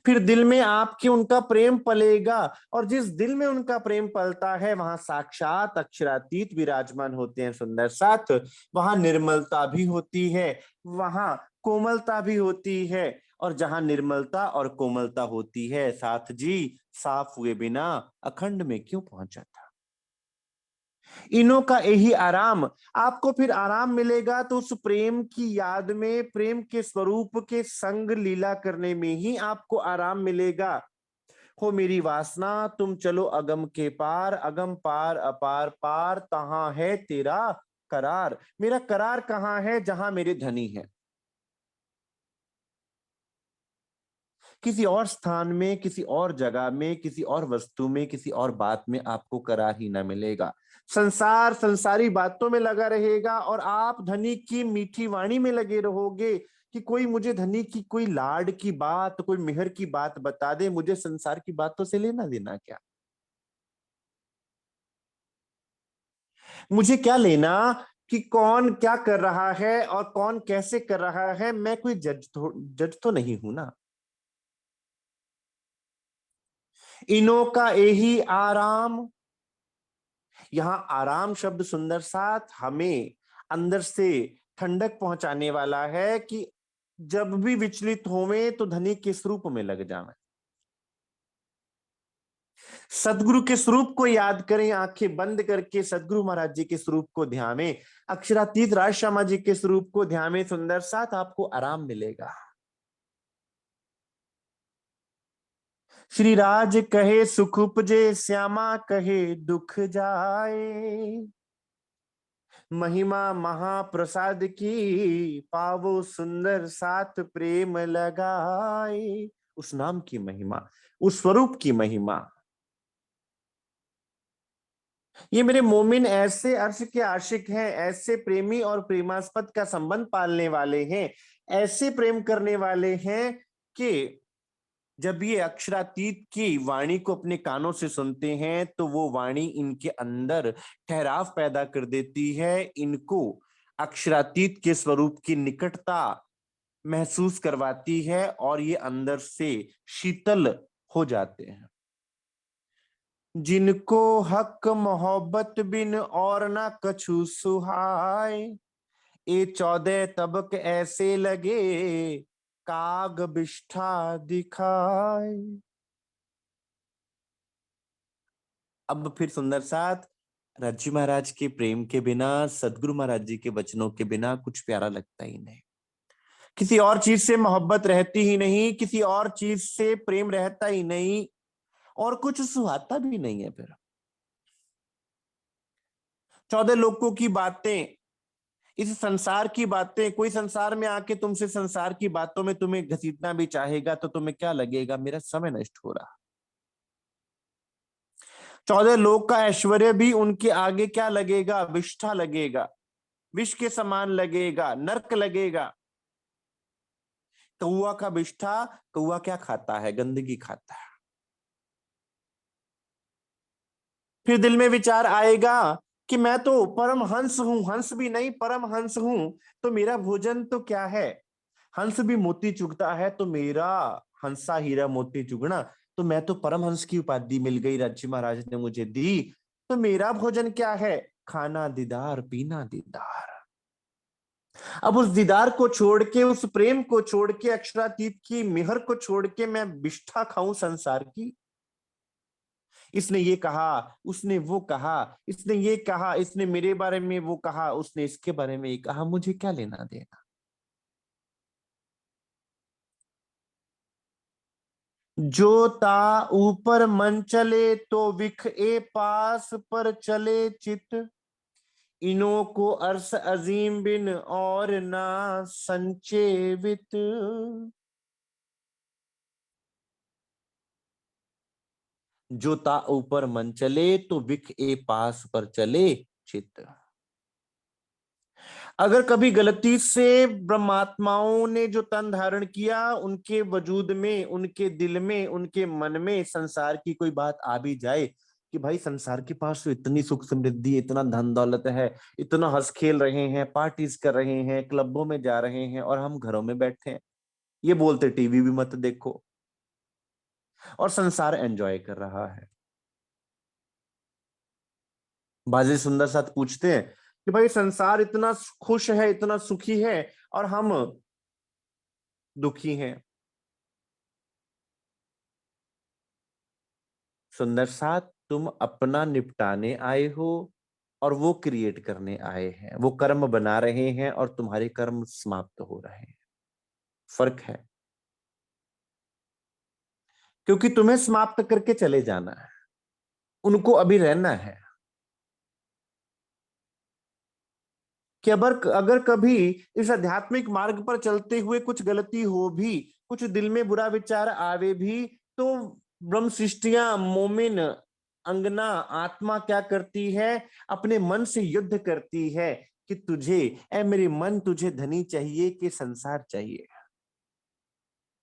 फिर दिल में आपके उनका प्रेम पलेगा, और जिस दिल में उनका प्रेम पलता है वहां साक्षात अक्षरातीत विराजमान होते हैं सुंदर साथ। वहां निर्मलता भी होती है, वहां कोमलता भी होती है, और जहां निर्मलता और कोमलता होती है साथ जी, साफ हुए बिना अखंड में क्यों पहुंचा था। इन्हों का यही आराम, आपको फिर आराम मिलेगा तो उस प्रेम की याद में, प्रेम के स्वरूप के संग लीला करने में ही आपको आराम मिलेगा। हो मेरी वासना तुम चलो अगम के पार, अगम पार अपार पार तहां है तेरा करार। मेरा करार कहाँ है, जहां मेरे धनी है। किसी और स्थान में, किसी और जगह में, किसी और वस्तु में, किसी और बात में आपको करार ही ना मिलेगा। संसार संसारी बातों में लगा रहेगा, और आप धनी की मीठी वाणी में लगे रहोगे कि कोई मुझे धनी की कोई लाड की बात, कोई मेहर की बात बता दे, मुझे संसार की बातों से लेना देना क्या। मुझे क्या लेना कि कौन क्या कर रहा है और कौन कैसे कर रहा है, मैं कोई जज तो नहीं हूं ना। इन्हों का यही आराम। यहां आराम शब्द सुंदर साथ हमें अंदर से ठंडक पहुंचाने वाला है कि जब भी विचलित होवे तो धनी के स्वरूप में लग जावे। सदगुरु के स्वरूप को याद करें, आंखें बंद करके सदगुरु महाराज जी के स्वरूप को ध्यान, अक्षरातीत राज श्यामा जी के स्वरूप को ध्यान, सुंदर साथ आपको आराम मिलेगा। श्री राज कहे सुख उपजे, श्यामा कहे दुख जाए। महिमा महाप्रसाद की पावो सुंदर साथ प्रेम लगाए। उस नाम की महिमा, उस स्वरूप की महिमा। ये मेरे मोमिन ऐसे अर्श के आशिक हैं, ऐसे प्रेमी और प्रेमास्पद का संबंध पालने वाले हैं, ऐसे प्रेम करने वाले हैं कि जब ये अक्षरातीत की वाणी को अपने कानों से सुनते हैं तो वो वाणी इनके अंदर ठहराव पैदा कर देती है, इनको अक्षरातीत के स्वरूप की निकटता महसूस करवाती है, और ये अंदर से शीतल हो जाते हैं। जिनको हक मोहब्बत बिन और ना कछु सुहाए, ये 14 तबक ऐसे लगे काग बिष्ठा दिखाए। अब फिर सुंदर साथ रज्जी महाराज के प्रेम के बिना, सदगुरु महाराज जी के वचनों के बिना कुछ प्यारा लगता ही नहीं। किसी और चीज से मोहब्बत रहती ही नहीं, किसी और चीज से प्रेम रहता ही नहीं, और कुछ सुहाता भी नहीं है फिर। 14 लोगों की बातें, इस संसार की बातें, कोई संसार में आके तुमसे संसार की बातों में तुम्हें घसीटना भी चाहेगा तो तुम्हें क्या लगेगा, मेरा समय नष्ट हो रहा। 14 लोग का ऐश्वर्य भी उनके आगे क्या लगेगा, विष्ठा लगेगा, विष के समान लगेगा, नरक लगेगा। कौआ का विष्ठा, कौआ क्या खाता है, गंदगी खाता है। फिर दिल में विचार आएगा कि मैं तो परम हंस हूं, हंस भी नहीं परम हंस हूं, तो मेरा भोजन तो क्या है। हंस भी मोती चुगता है तो मेरा हंसा हीरा मोती चुगना, तो मैं तो परम हंस की उपाधि मिल गई, राज्य महाराज ने मुझे दी, तो मेरा भोजन क्या है, खाना दीदार पीना दीदार। अब उस दीदार को छोड़ के, उस प्रेम को छोड़ के, अक्षरातीत की मिहर को छोड़ के मैं विष्ठा खाऊं संसार की। इसने ये कहा, उसने वो कहा, इसने ये कहा, इसने मेरे बारे में वो कहा, उसने इसके बारे में ये कहा, मुझे क्या लेना देना। जो ता ऊपर मन चले तो विख ए पास पर चले चित, इनो को अर्श अजीम बिन और ना संचेवित। जो ता ऊपर मन चले तो विख ए पास पर चले चित। अगर कभी गलती से ब्रह्मात्माओं ने जो तन धारण किया, उनके वजूद में, उनके दिल में, उनके मन में संसार की कोई बात आ भी जाए कि भाई संसार के पास तो इतनी सुख समृद्धि, इतना धन दौलत है, इतना हंस खेल रहे हैं, पार्टीज कर रहे हैं, क्लबों में जा रहे हैं, और हम घरों में बैठे हैं, ये बोलते टीवी भी मत देखो, और संसार एंजॉय कर रहा है। बाजी सुंदर साथ पूछते हैं कि भाई संसार इतना खुश है, इतना सुखी है, और हम दुखी हैं। सुंदर साथ, तुम अपना निपटाने आए हो और वो क्रिएट करने आए हैं। वो कर्म बना रहे हैं और तुम्हारे कर्म समाप्त हो रहे हैं। फर्क है, क्योंकि तुम्हें समाप्त करके चले जाना है, उनको अभी रहना है। कि अगर अगर कभी इस आध्यात्मिक मार्ग पर चलते हुए कुछ गलती हो भी, कुछ दिल में बुरा विचार आवे भी, तो ब्रह्म सृष्टियां, मोमिन, अंगना, आत्मा क्या करती है? अपने मन से युद्ध करती है कि तुझे, ए मेरे मन, तुझे धनी चाहिए कि संसार चाहिए?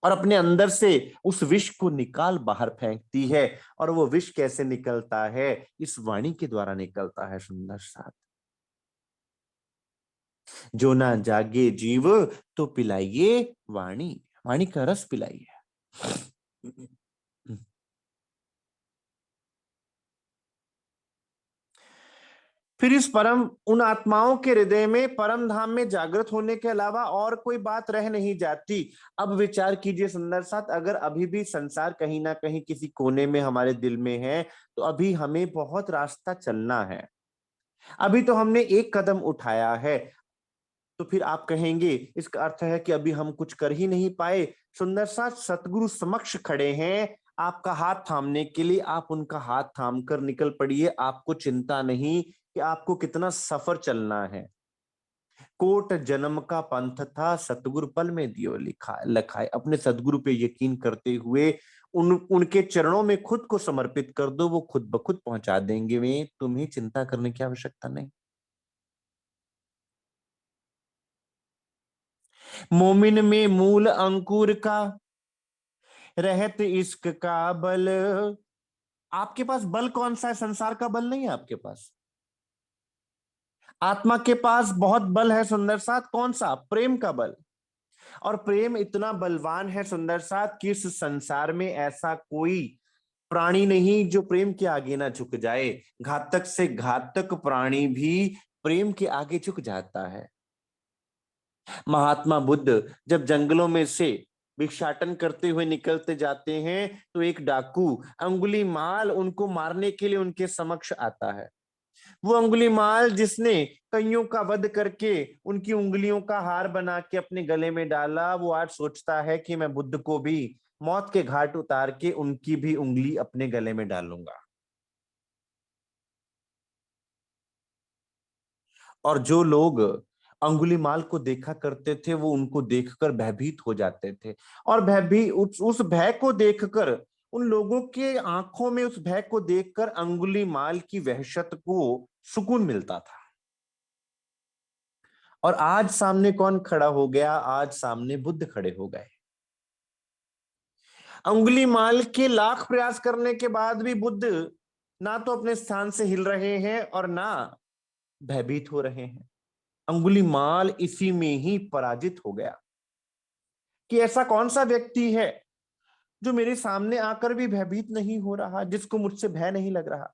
और अपने अंदर से उस विष को निकाल बाहर फेंकती है। और वो विष कैसे निकलता है? इस वाणी के द्वारा निकलता है। सुंदर साथ, जो ना जागे जीव तो पिलाइए वाणी, वाणी का रस पिलाइए। फिर इस परम, उन आत्माओं के हृदय में परम धाम में जागृत होने के अलावा और कोई बात रह नहीं जाती। अब विचार कीजिए सुंदर साथ, अगर अभी भी संसार कहीं ना कहीं किसी कोने में हमारे दिल में है, तो अभी हमें बहुत रास्ता चलना है। अभी तो हमने एक कदम उठाया है। तो फिर आप कहेंगे इसका अर्थ है कि अभी हम कुछ कर ही नहीं पाए। सुंदर सा, सतगुरु समक्ष खड़े हैं आपका हाथ थामने के लिए। आप उनका हाथ थाम कर निकल पड़िए। आपको चिंता नहीं कि आपको कितना सफर चलना है। कोट जन्म का पंथ था, सतगुरु पल में दियो लिखा लखाए। अपने सदगुरु पे यकीन करते हुए उनके चरणों में खुद को समर्पित कर दो, वो खुद ब खुद पहुंचा देंगे। वे, तुम्हें चिंता करने की आवश्यकता नहीं। मोमिन में मूल अंकुर का रहत इश्क का बल। आपके पास बल कौन सा है? संसार का बल नहीं है आपके पास। आत्मा के पास बहुत बल है सुंदर साथ। कौन सा? प्रेम का बल। और प्रेम इतना बलवान है सुंदर साथ कि इस संसार में ऐसा कोई प्राणी नहीं जो प्रेम के आगे ना झुक जाए। घातक से घातक प्राणी भी प्रेम के आगे झुक जाता है। महात्मा बुद्ध जब जंगलों में से भिक्षाटन करते हुए निकलते जाते हैं, तो एक डाकू अंगुली माल उनको मारने के लिए उनके समक्ष आता है। वो अंगुली माल जिसने कईयों का वध करके उनकी उंगलियों का हार बना के अपने गले में डाला, वो आज सोचता है कि मैं बुद्ध को भी मौत के घाट उतार के उनकी भी उंगली अपने गले में डालूंगा। और जो लोग अंगुलीमाल को देखा करते थे, वो उनको देखकर भयभीत हो जाते थे। और भयभी उस भय को देखकर, उन लोगों के आंखों में उस भय को देखकर अंगुलीमाल की वहशत को सुकून मिलता था। और आज सामने कौन खड़ा हो गया? आज सामने बुद्ध खड़े हो गए। अंगुलीमाल के लाख प्रयास करने के बाद भी बुद्ध ना तो अपने स्थान से हिल रहे हैं और ना भयभीत हो रहे हैं। अंगुलीमाल इसी में ही पराजित हो गया कि ऐसा कौन सा व्यक्ति है जो मेरे सामने आकर भी भयभीत नहीं हो रहा, जिसको मुझसे भय नहीं लग रहा।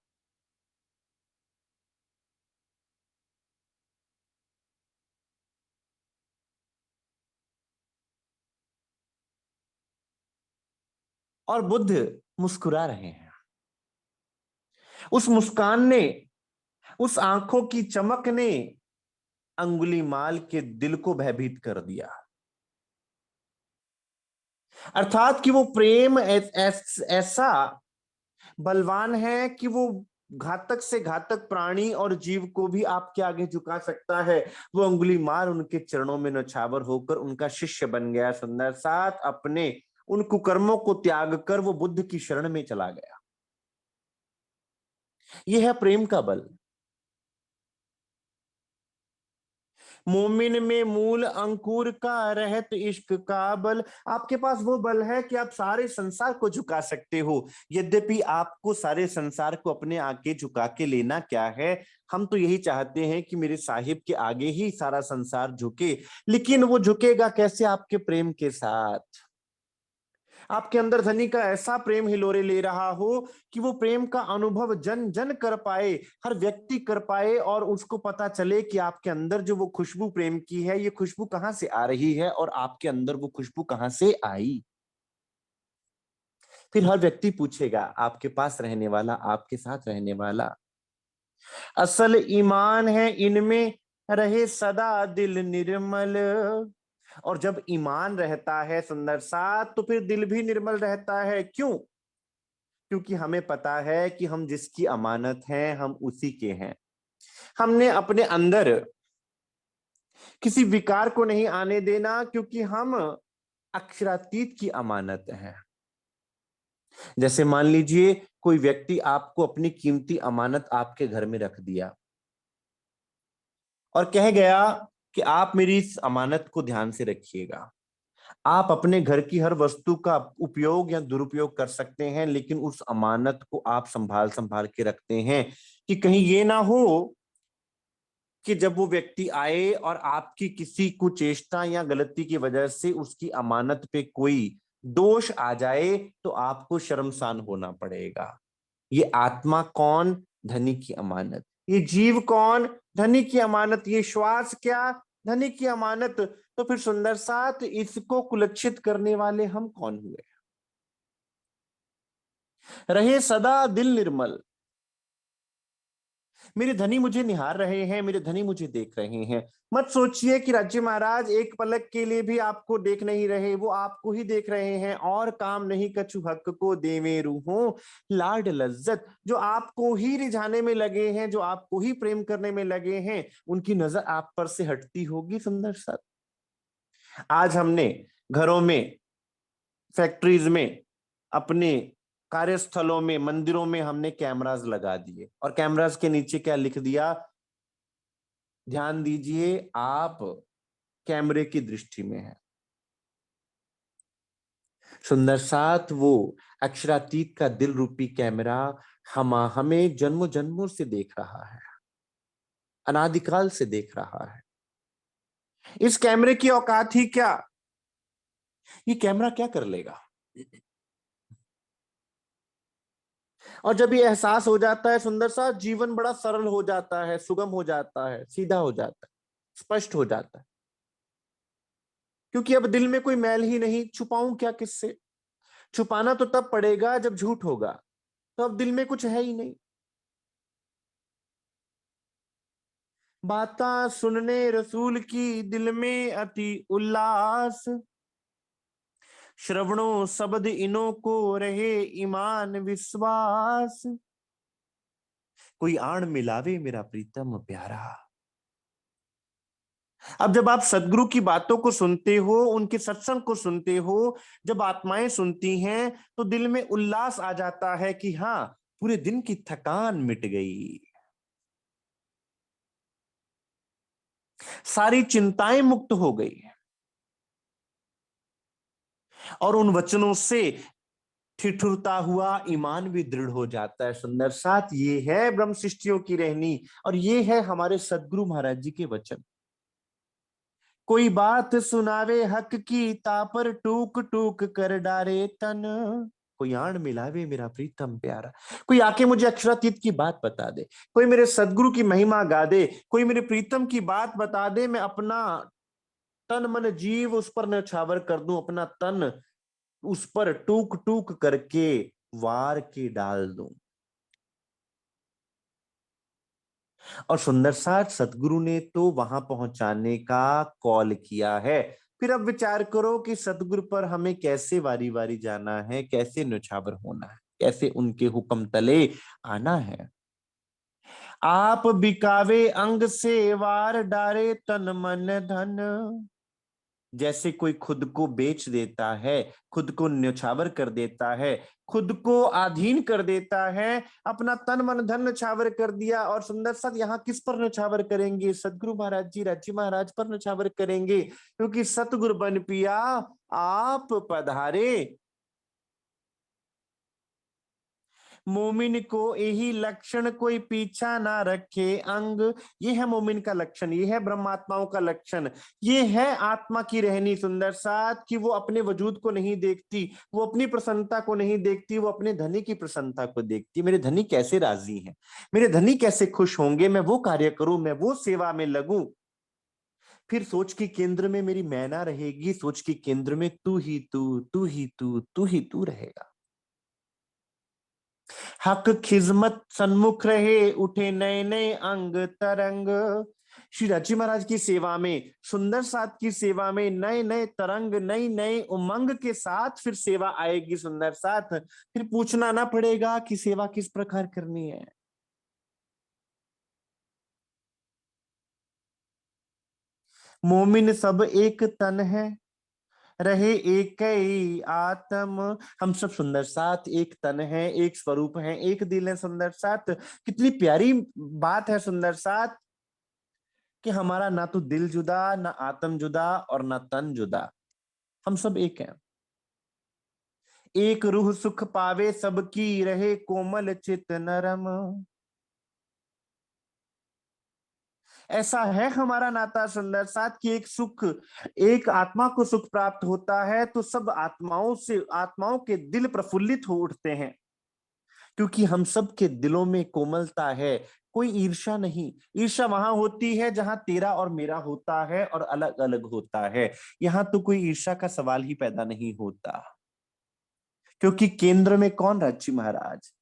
और बुद्ध मुस्कुरा रहे हैं। उस मुस्कान ने, उस आंखों की चमक ने अंगुलीमाल के दिल को भयभीत कर दिया। अर्थात कि वो प्रेम ऐसा बलवान है कि वो घातक से घातक प्राणी और जीव को भी आपके आगे झुका सकता है। वो अंगुली मार उनके चरणों में नौछावर होकर उनका शिष्य बन गया। सुंदर साथ, अपने उन कुकर्मों को त्याग कर वो बुद्ध की शरण में चला गया। यह है प्रेम का बल। मोमिन में मूल अंकुर का रहत इश्क का बल। आपके पास वो बल है कि आप सारे संसार को झुका सकते हो। यद्यपि आपको सारे संसार को अपने आगे झुका के लेना क्या है? हम तो यही चाहते हैं कि मेरे साहिब के आगे ही सारा संसार झुके। लेकिन वो झुकेगा कैसे? आपके प्रेम के साथ। आपके अंदर धनी का ऐसा प्रेम हिलोरे ले रहा हो कि वो प्रेम का अनुभव जन जन कर पाए, हर व्यक्ति कर पाए, और उसको पता चले कि आपके अंदर जो वो खुशबू प्रेम की है, ये खुशबू कहां से आ रही है और आपके अंदर वो खुशबू कहां से आई। फिर हर व्यक्ति पूछेगा, आपके पास रहने वाला, आपके साथ रहने वाला, असल ईमान है इनमें रहे सदा दिल निर्मल। और जब ईमान रहता है सुंदर साथ, तो फिर दिल भी निर्मल रहता है। क्यों? क्योंकि हमें पता है कि हम जिसकी अमानत हैं हम उसी के हैं। हमने अपने अंदर किसी विकार को नहीं आने देना, क्योंकि हम अक्षरातीत की अमानत है। जैसे मान लीजिए कोई व्यक्ति आपको अपनी कीमती अमानत आपके घर में रख दिया और कह गया कि आप मेरी इस अमानत को ध्यान से रखिएगा। आप अपने घर की हर वस्तु का उपयोग या दुरुपयोग कर सकते हैं, लेकिन उस अमानत को आप संभाल संभाल के रखते हैं कि कहीं ये ना हो कि जब वो व्यक्ति आए और आपकी किसी कुचेष्टा या गलती की वजह से उसकी अमानत पे कोई दोष आ जाए, तो आपको शर्मसान होना पड़ेगा। ये आत्मा कौन? धनी की अमानत। ये जीव कौन? धनी की अमानत। ये श्वास क्या? धनी की अमानत। तो फिर सुंदर साथ इसको कुलक्षित करने वाले हम कौन हुए? रहे सदा दिल निर्मल। मेरे धनी मुझे निहार रहे हैं, मेरे धनी मुझे देख रहे हैं। मत सोचिए कि राज्य महाराज एक पलक के लिए भी आपको देख नहीं रहे, वो आपको ही देख रहे हैं। और काम नहीं कछु हक को देवे रूहों लाड लज्जत। जो आपको ही रिझाने में लगे हैं, जो आपको ही प्रेम करने में लगे हैं, उनकी नजर आप पर से हटती होगी सुंदर सा। आज हमने घरों में, फैक्ट्रीज में, अपने कार्यस्थलों में, मंदिरों में हमने कैमरास लगा दिए और कैमरास के नीचे क्या लिख दिया? ध्यान दीजिए, आप कैमरे की दृष्टि में है। सुंदर साथ वो अक्षरातीत का दिल रूपी कैमरा हमें जन्मों जन्मों से देख रहा है, अनादिकाल से देख रहा है। इस कैमरे की औकात ही क्या? ये कैमरा क्या कर लेगा? और जब ये एहसास हो जाता है सुंदर सा, जीवन बड़ा सरल हो जाता है, सुगम हो जाता है, सीधा हो जाता है, स्पष्ट हो जाता है। क्योंकि अब दिल में कोई मैल ही नहीं, छुपाऊं क्या किससे? छुपाना तो तब पड़ेगा जब झूठ होगा, तो अब दिल में कुछ है ही नहीं। बाता सुनने रसूल की दिल में अति उल्लास, श्रवणों शब्द इनो को रहे ईमान विश्वास। कोई आण मिलावे मेरा प्रीतम प्यारा। अब जब आप सदगुरु की बातों को सुनते हो, उनके सत्संग को सुनते हो, जब आत्माएं सुनती हैं, तो दिल में उल्लास आ जाता है कि हाँ, पूरे दिन की थकान मिट गई, सारी चिंताएं मुक्त हो गई। और उन वचनों से ठिठुरता हुआ ईमान भी दृढ़ हो जाता है। सुंदर साथ ये है ब्रह्म सृष्टियों की रहनी, और ये है हमारे सदगुरु महाराज जी के वचन। कोई बात सुनावे हक की, तापर टूक टूक कर डारे तन। कोई आण मिलावे मेरा प्रीतम प्यारा। कोई आके मुझे अक्षरातीत की बात बता दे, कोई मेरे सदगुरु की महिमा गा दे, कोई मेरे प्रीतम की बात बता दे, मैं अपना तन मन जीव उस पर न्यौछावर कर दूं, अपना तन उस पर टूक टूक करके वार के डाल दूं। और सुंदर साथ सतगुरु ने तो वहां पहुंचाने का कॉल किया है। फिर अब विचार करो कि सतगुरु पर हमें कैसे वारी वारी जाना है, कैसे न्यौछावर होना है, कैसे उनके हुक्म तले आना है। आप बिकावे अंग से वार डारे तन मन धन। जैसे कोई खुद को बेच देता है, खुद को न्यौछावर कर देता है, खुद को अधीन कर देता है, अपना तन मन धन न्यौछावर कर दिया। और सुंदर साथ यहाँ किस पर न्यौछावर करेंगे? सदगुरु महाराज जी, राज्य महाराज पर न्यौछावर करेंगे, क्योंकि सतगुरु बन पिया आप पधारे। मोमिन को यही लक्षण कोई पीछा ना रखे अंग। ये है मोमिन का लक्षण, ये है ब्रह्मात्माओं का लक्षण, ये है आत्मा की रहनी सुंदर साथ कि वो अपने वजूद को नहीं देखती, वो अपनी प्रसन्नता को नहीं देखती, वो अपने धनी की प्रसन्नता को देखती। मेरे धनी कैसे राजी हैं, मेरे धनी कैसे खुश होंगे, मैं वो कार्य करूं, मैं वो सेवा में लगूं। फिर सोच के केंद्र में मेरी मैना रहेगी, सोच के केंद्र में तू ही तू, तू ही तू, तू ही तू रहेगा। हक खिजमत सन्मुख रहे, उठे नए नए अंग तरंग। श्री राजी महाराज की सेवा में, सुंदर साथ की सेवा में नए नए तरंग, नई नए उमंग के साथ फिर सेवा आएगी सुंदर साथ। फिर पूछना ना पड़ेगा कि सेवा किस प्रकार करनी है। मोमिन सब एक तन है, रहे एक ही आत्म। हम सब सुंदर साथ एक तन है, एक स्वरूप है, एक दिल है सुंदर साथ। कितनी प्यारी बात है सुंदर साथ कि हमारा ना तो दिल जुदा, ना आत्म जुदा और ना तन जुदा, हम सब एक हैं। एक रूह सुख पावे सबकी, रहे कोमल चित नरम। ऐसा है हमारा नाता सुंदर साथ कि एक सुख, एक आत्मा को सुख प्राप्त होता है तो सब आत्माओं से, आत्माओं के दिल प्रफुल्लित हो उठते हैं, क्योंकि हम सब के दिलों में कोमलता है। कोई ईर्ष्या नहीं। ईर्ष्या वहां होती है जहां तेरा और मेरा होता है और अलग अलग होता है। यहां तो कोई ईर्ष्या का सवाल ही पैदा नहीं होता, क्योंकि केंद्र में कौन राज्य महाराज।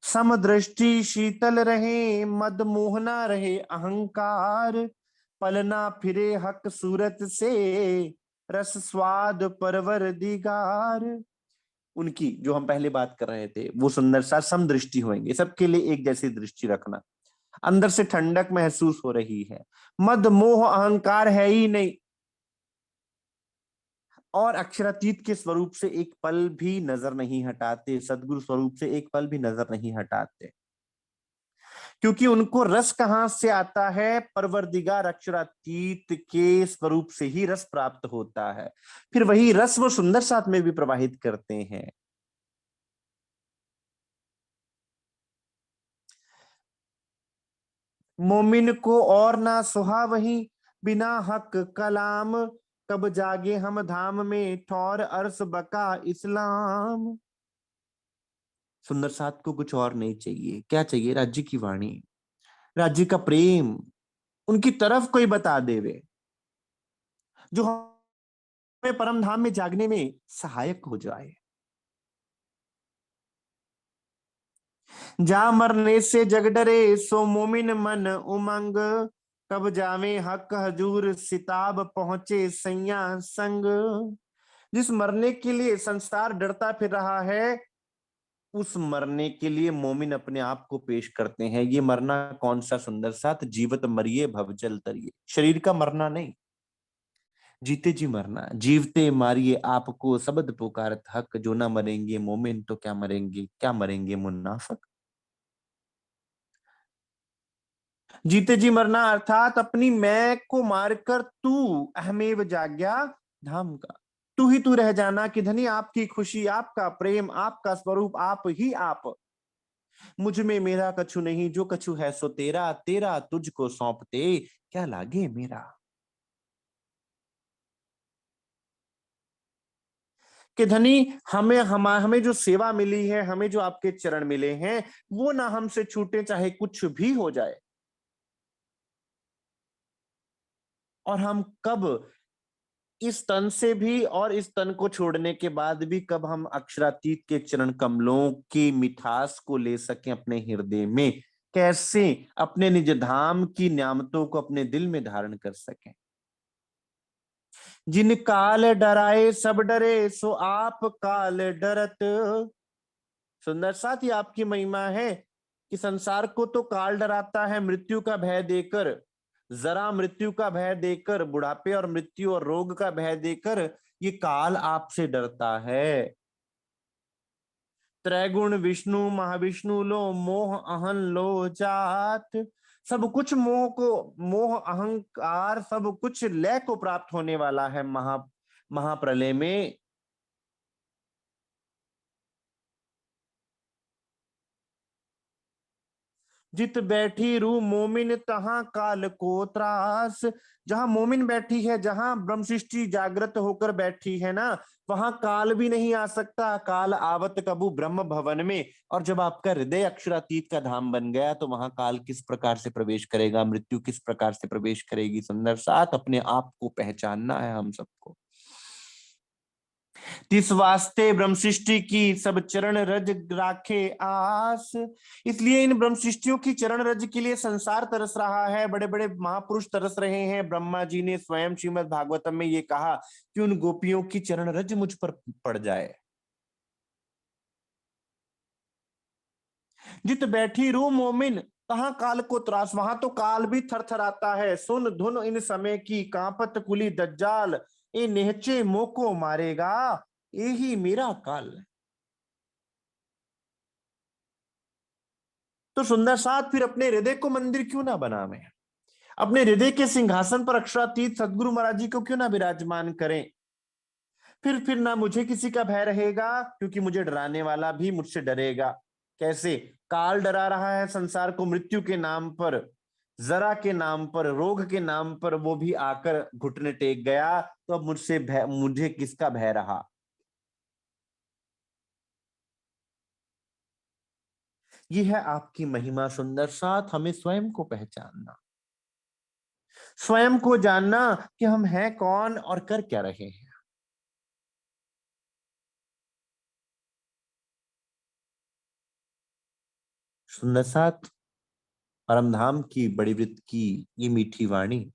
समदृष्टि शीतल रहे, मद मोहना रहे अहंकार। पलना फिरे हक सूरत से, रस स्वाद परवर दिगार। उनकी जो हम पहले बात कर रहे थे वो सुंदर सा सम दृष्टि होंगे, सबके लिए एक जैसी दृष्टि रखना। अंदर से ठंडक महसूस हो रही है, मद मोह अहंकार है ही नहीं, और अक्षरातीत के स्वरूप से एक पल भी नजर नहीं हटाते, सदगुरु स्वरूप से एक पल भी नजर नहीं हटाते। क्योंकि उनको रस कहां से आता है, परवरदिगार अक्षरातीत के स्वरूप से ही रस प्राप्त होता है। फिर वही रस वो सुंदर साथ में भी प्रवाहित करते हैं। मोमिन को और ना सुहा वही, बिना हक कलाम। कब जागे हम धाम में, ठौर अरस बका इस्लाम। सुंदर साथ को कुछ और नहीं चाहिए, क्या चाहिए, राज्य की वाणी, राज्य का प्रेम, उनकी तरफ कोई बता देवे जो हमें परम धाम में जागने में सहायक हो जाए। जा मरने से जग डरे, सो मोमिन मन उमंग। कब जावे हक हजूर, सिताब पहुंचे सैया संग। जिस मरने के लिए संसार डरता फिर रहा है, उस मरने के लिए मोमिन अपने आप को पेश करते हैं। ये मरना कौन सा सुंदर साथ, जीवत मरिए भवजल तरिए, शरीर का मरना नहीं, जीते जी मरना। जीवते मारिए आपको शब्द पुकारत हक, जो ना मरेंगे मोमिन तो क्या मरेंगे, क्या मरेंगे मुनाफिक। जीते जी मरना अर्थात अपनी मैं को मारकर तू अहमेव जाग्या धाम का, तू ही तू रह जाना कि धनी आपकी खुशी, आपका प्रेम, आपका स्वरूप आप ही आप। मुझ में मेरा कछु नहीं, जो कछु है सो तेरा, तेरा तुझको सौंपते क्या लागे मेरा। कि धनी हमें जो सेवा मिली है, हमें जो आपके चरण मिले हैं, वो ना हमसे छूटे चाहे कुछ भी हो जाए। और हम कब इस तन से भी और इस तन को छोड़ने के बाद भी कब हम अक्षरातीत के चरण कमलों की मिठास को ले सकें अपने हृदय में, कैसे अपने निज धाम की नियामतों को अपने दिल में धारण कर सकें। जिन काल डराए सब डरे, सो आप काल डरत। सुंदर साथ ही आपकी महिमा है कि संसार को तो काल डराता है मृत्यु का भय देकर, जरा मृत्यु का भय देकर, बुढ़ापे और मृत्यु और रोग का भय देकर ये काल आपसे डरता है। त्रैगुण विष्णु महाविष्णु लो, मोह अहन लो जात। सब कुछ मोह को, मोह अहंकार सब कुछ लय को प्राप्त होने वाला है महाप्रलय में। जित बैठी रूह मोमिन तहां काल को त्रास। जहां मोमिन बैठी है, जहां ब्रह्म सृष्टि जागृत होकर बैठी है ना, वहां काल भी नहीं आ सकता। काल आवत कबू ब्रह्म भवन में। और जब आपका हृदय अक्षरातीत का धाम बन गया तो वहां काल किस प्रकार से प्रवेश करेगा, मृत्यु किस प्रकार से प्रवेश करेगी। सुंदर साथ अपने आप को पहचानना है हम सबको। तिस वास्ते ब्रह्म सृष्टि की सब चरण रज राखे आस। इसलिए इन ब्रह्म सृष्टियों की चरण रज के लिए संसार तरस रहा है, बड़े बड़े महापुरुष तरस रहे हैं। ब्रह्मा जी ने स्वयं श्रीमद् भागवतम में ये कहा कि उन गोपियों की चरण रज मुझ पर पड़ जाए। जित बैठी रूह मोमिन कहाँ काल को त्रास। वहां तो काल भी थर थर आता है। सुन धुन इन समय की कांपत कुली दज्जाल। ए निहचे मोको मारेगा, यही मेरा काल। तो सुंदर साथ फिर अपने हृदय को मंदिर क्यों ना बनावे, अपने हृदय के सिंहासन पर अक्षरातीत सदगुरु महाराज जी को क्यों ना विराजमान करें। फिर ना मुझे किसी का भय रहेगा, क्योंकि मुझे डराने वाला भी मुझसे डरेगा। कैसे? काल डरा रहा है संसार को मृत्यु के नाम पर, जरा के नाम पर, रोग के नाम पर वो भी आकर घुटने टेक गया। तो अब मुझसे भय, मुझे किसका भय रहा। ये है आपकी महिमा सुंदर साथ, हमें स्वयं को पहचानना, स्वयं को जानना कि हम हैं कौन और कर क्या रहे हैं। सुंदर साथ, परमधाम की बड़ी वृत्त की ये मीठी वाणी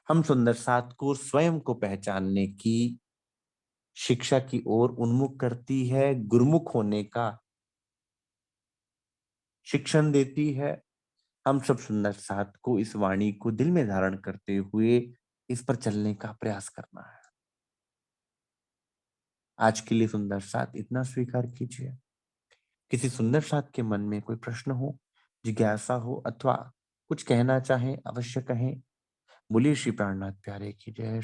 हम सुंदर साथ को स्वयं को पहचानने की शिक्षा की ओर उन्मुख करती है, गुरुमुख होने का शिक्षण देती है। हम सब सुंदर साथ को इस वाणी को दिल में धारण करते हुए इस पर चलने का प्रयास करना है। आज के लिए सुंदर साथ इतना स्वीकार कीजिए। किसी सुंदर साथ के मन में कोई प्रश्न हो, जिज्ञासा हो अथवा कुछ कहना चाहें, अवश्य कहें। बोलिए श्री प्राणनाथ प्यारे की जय।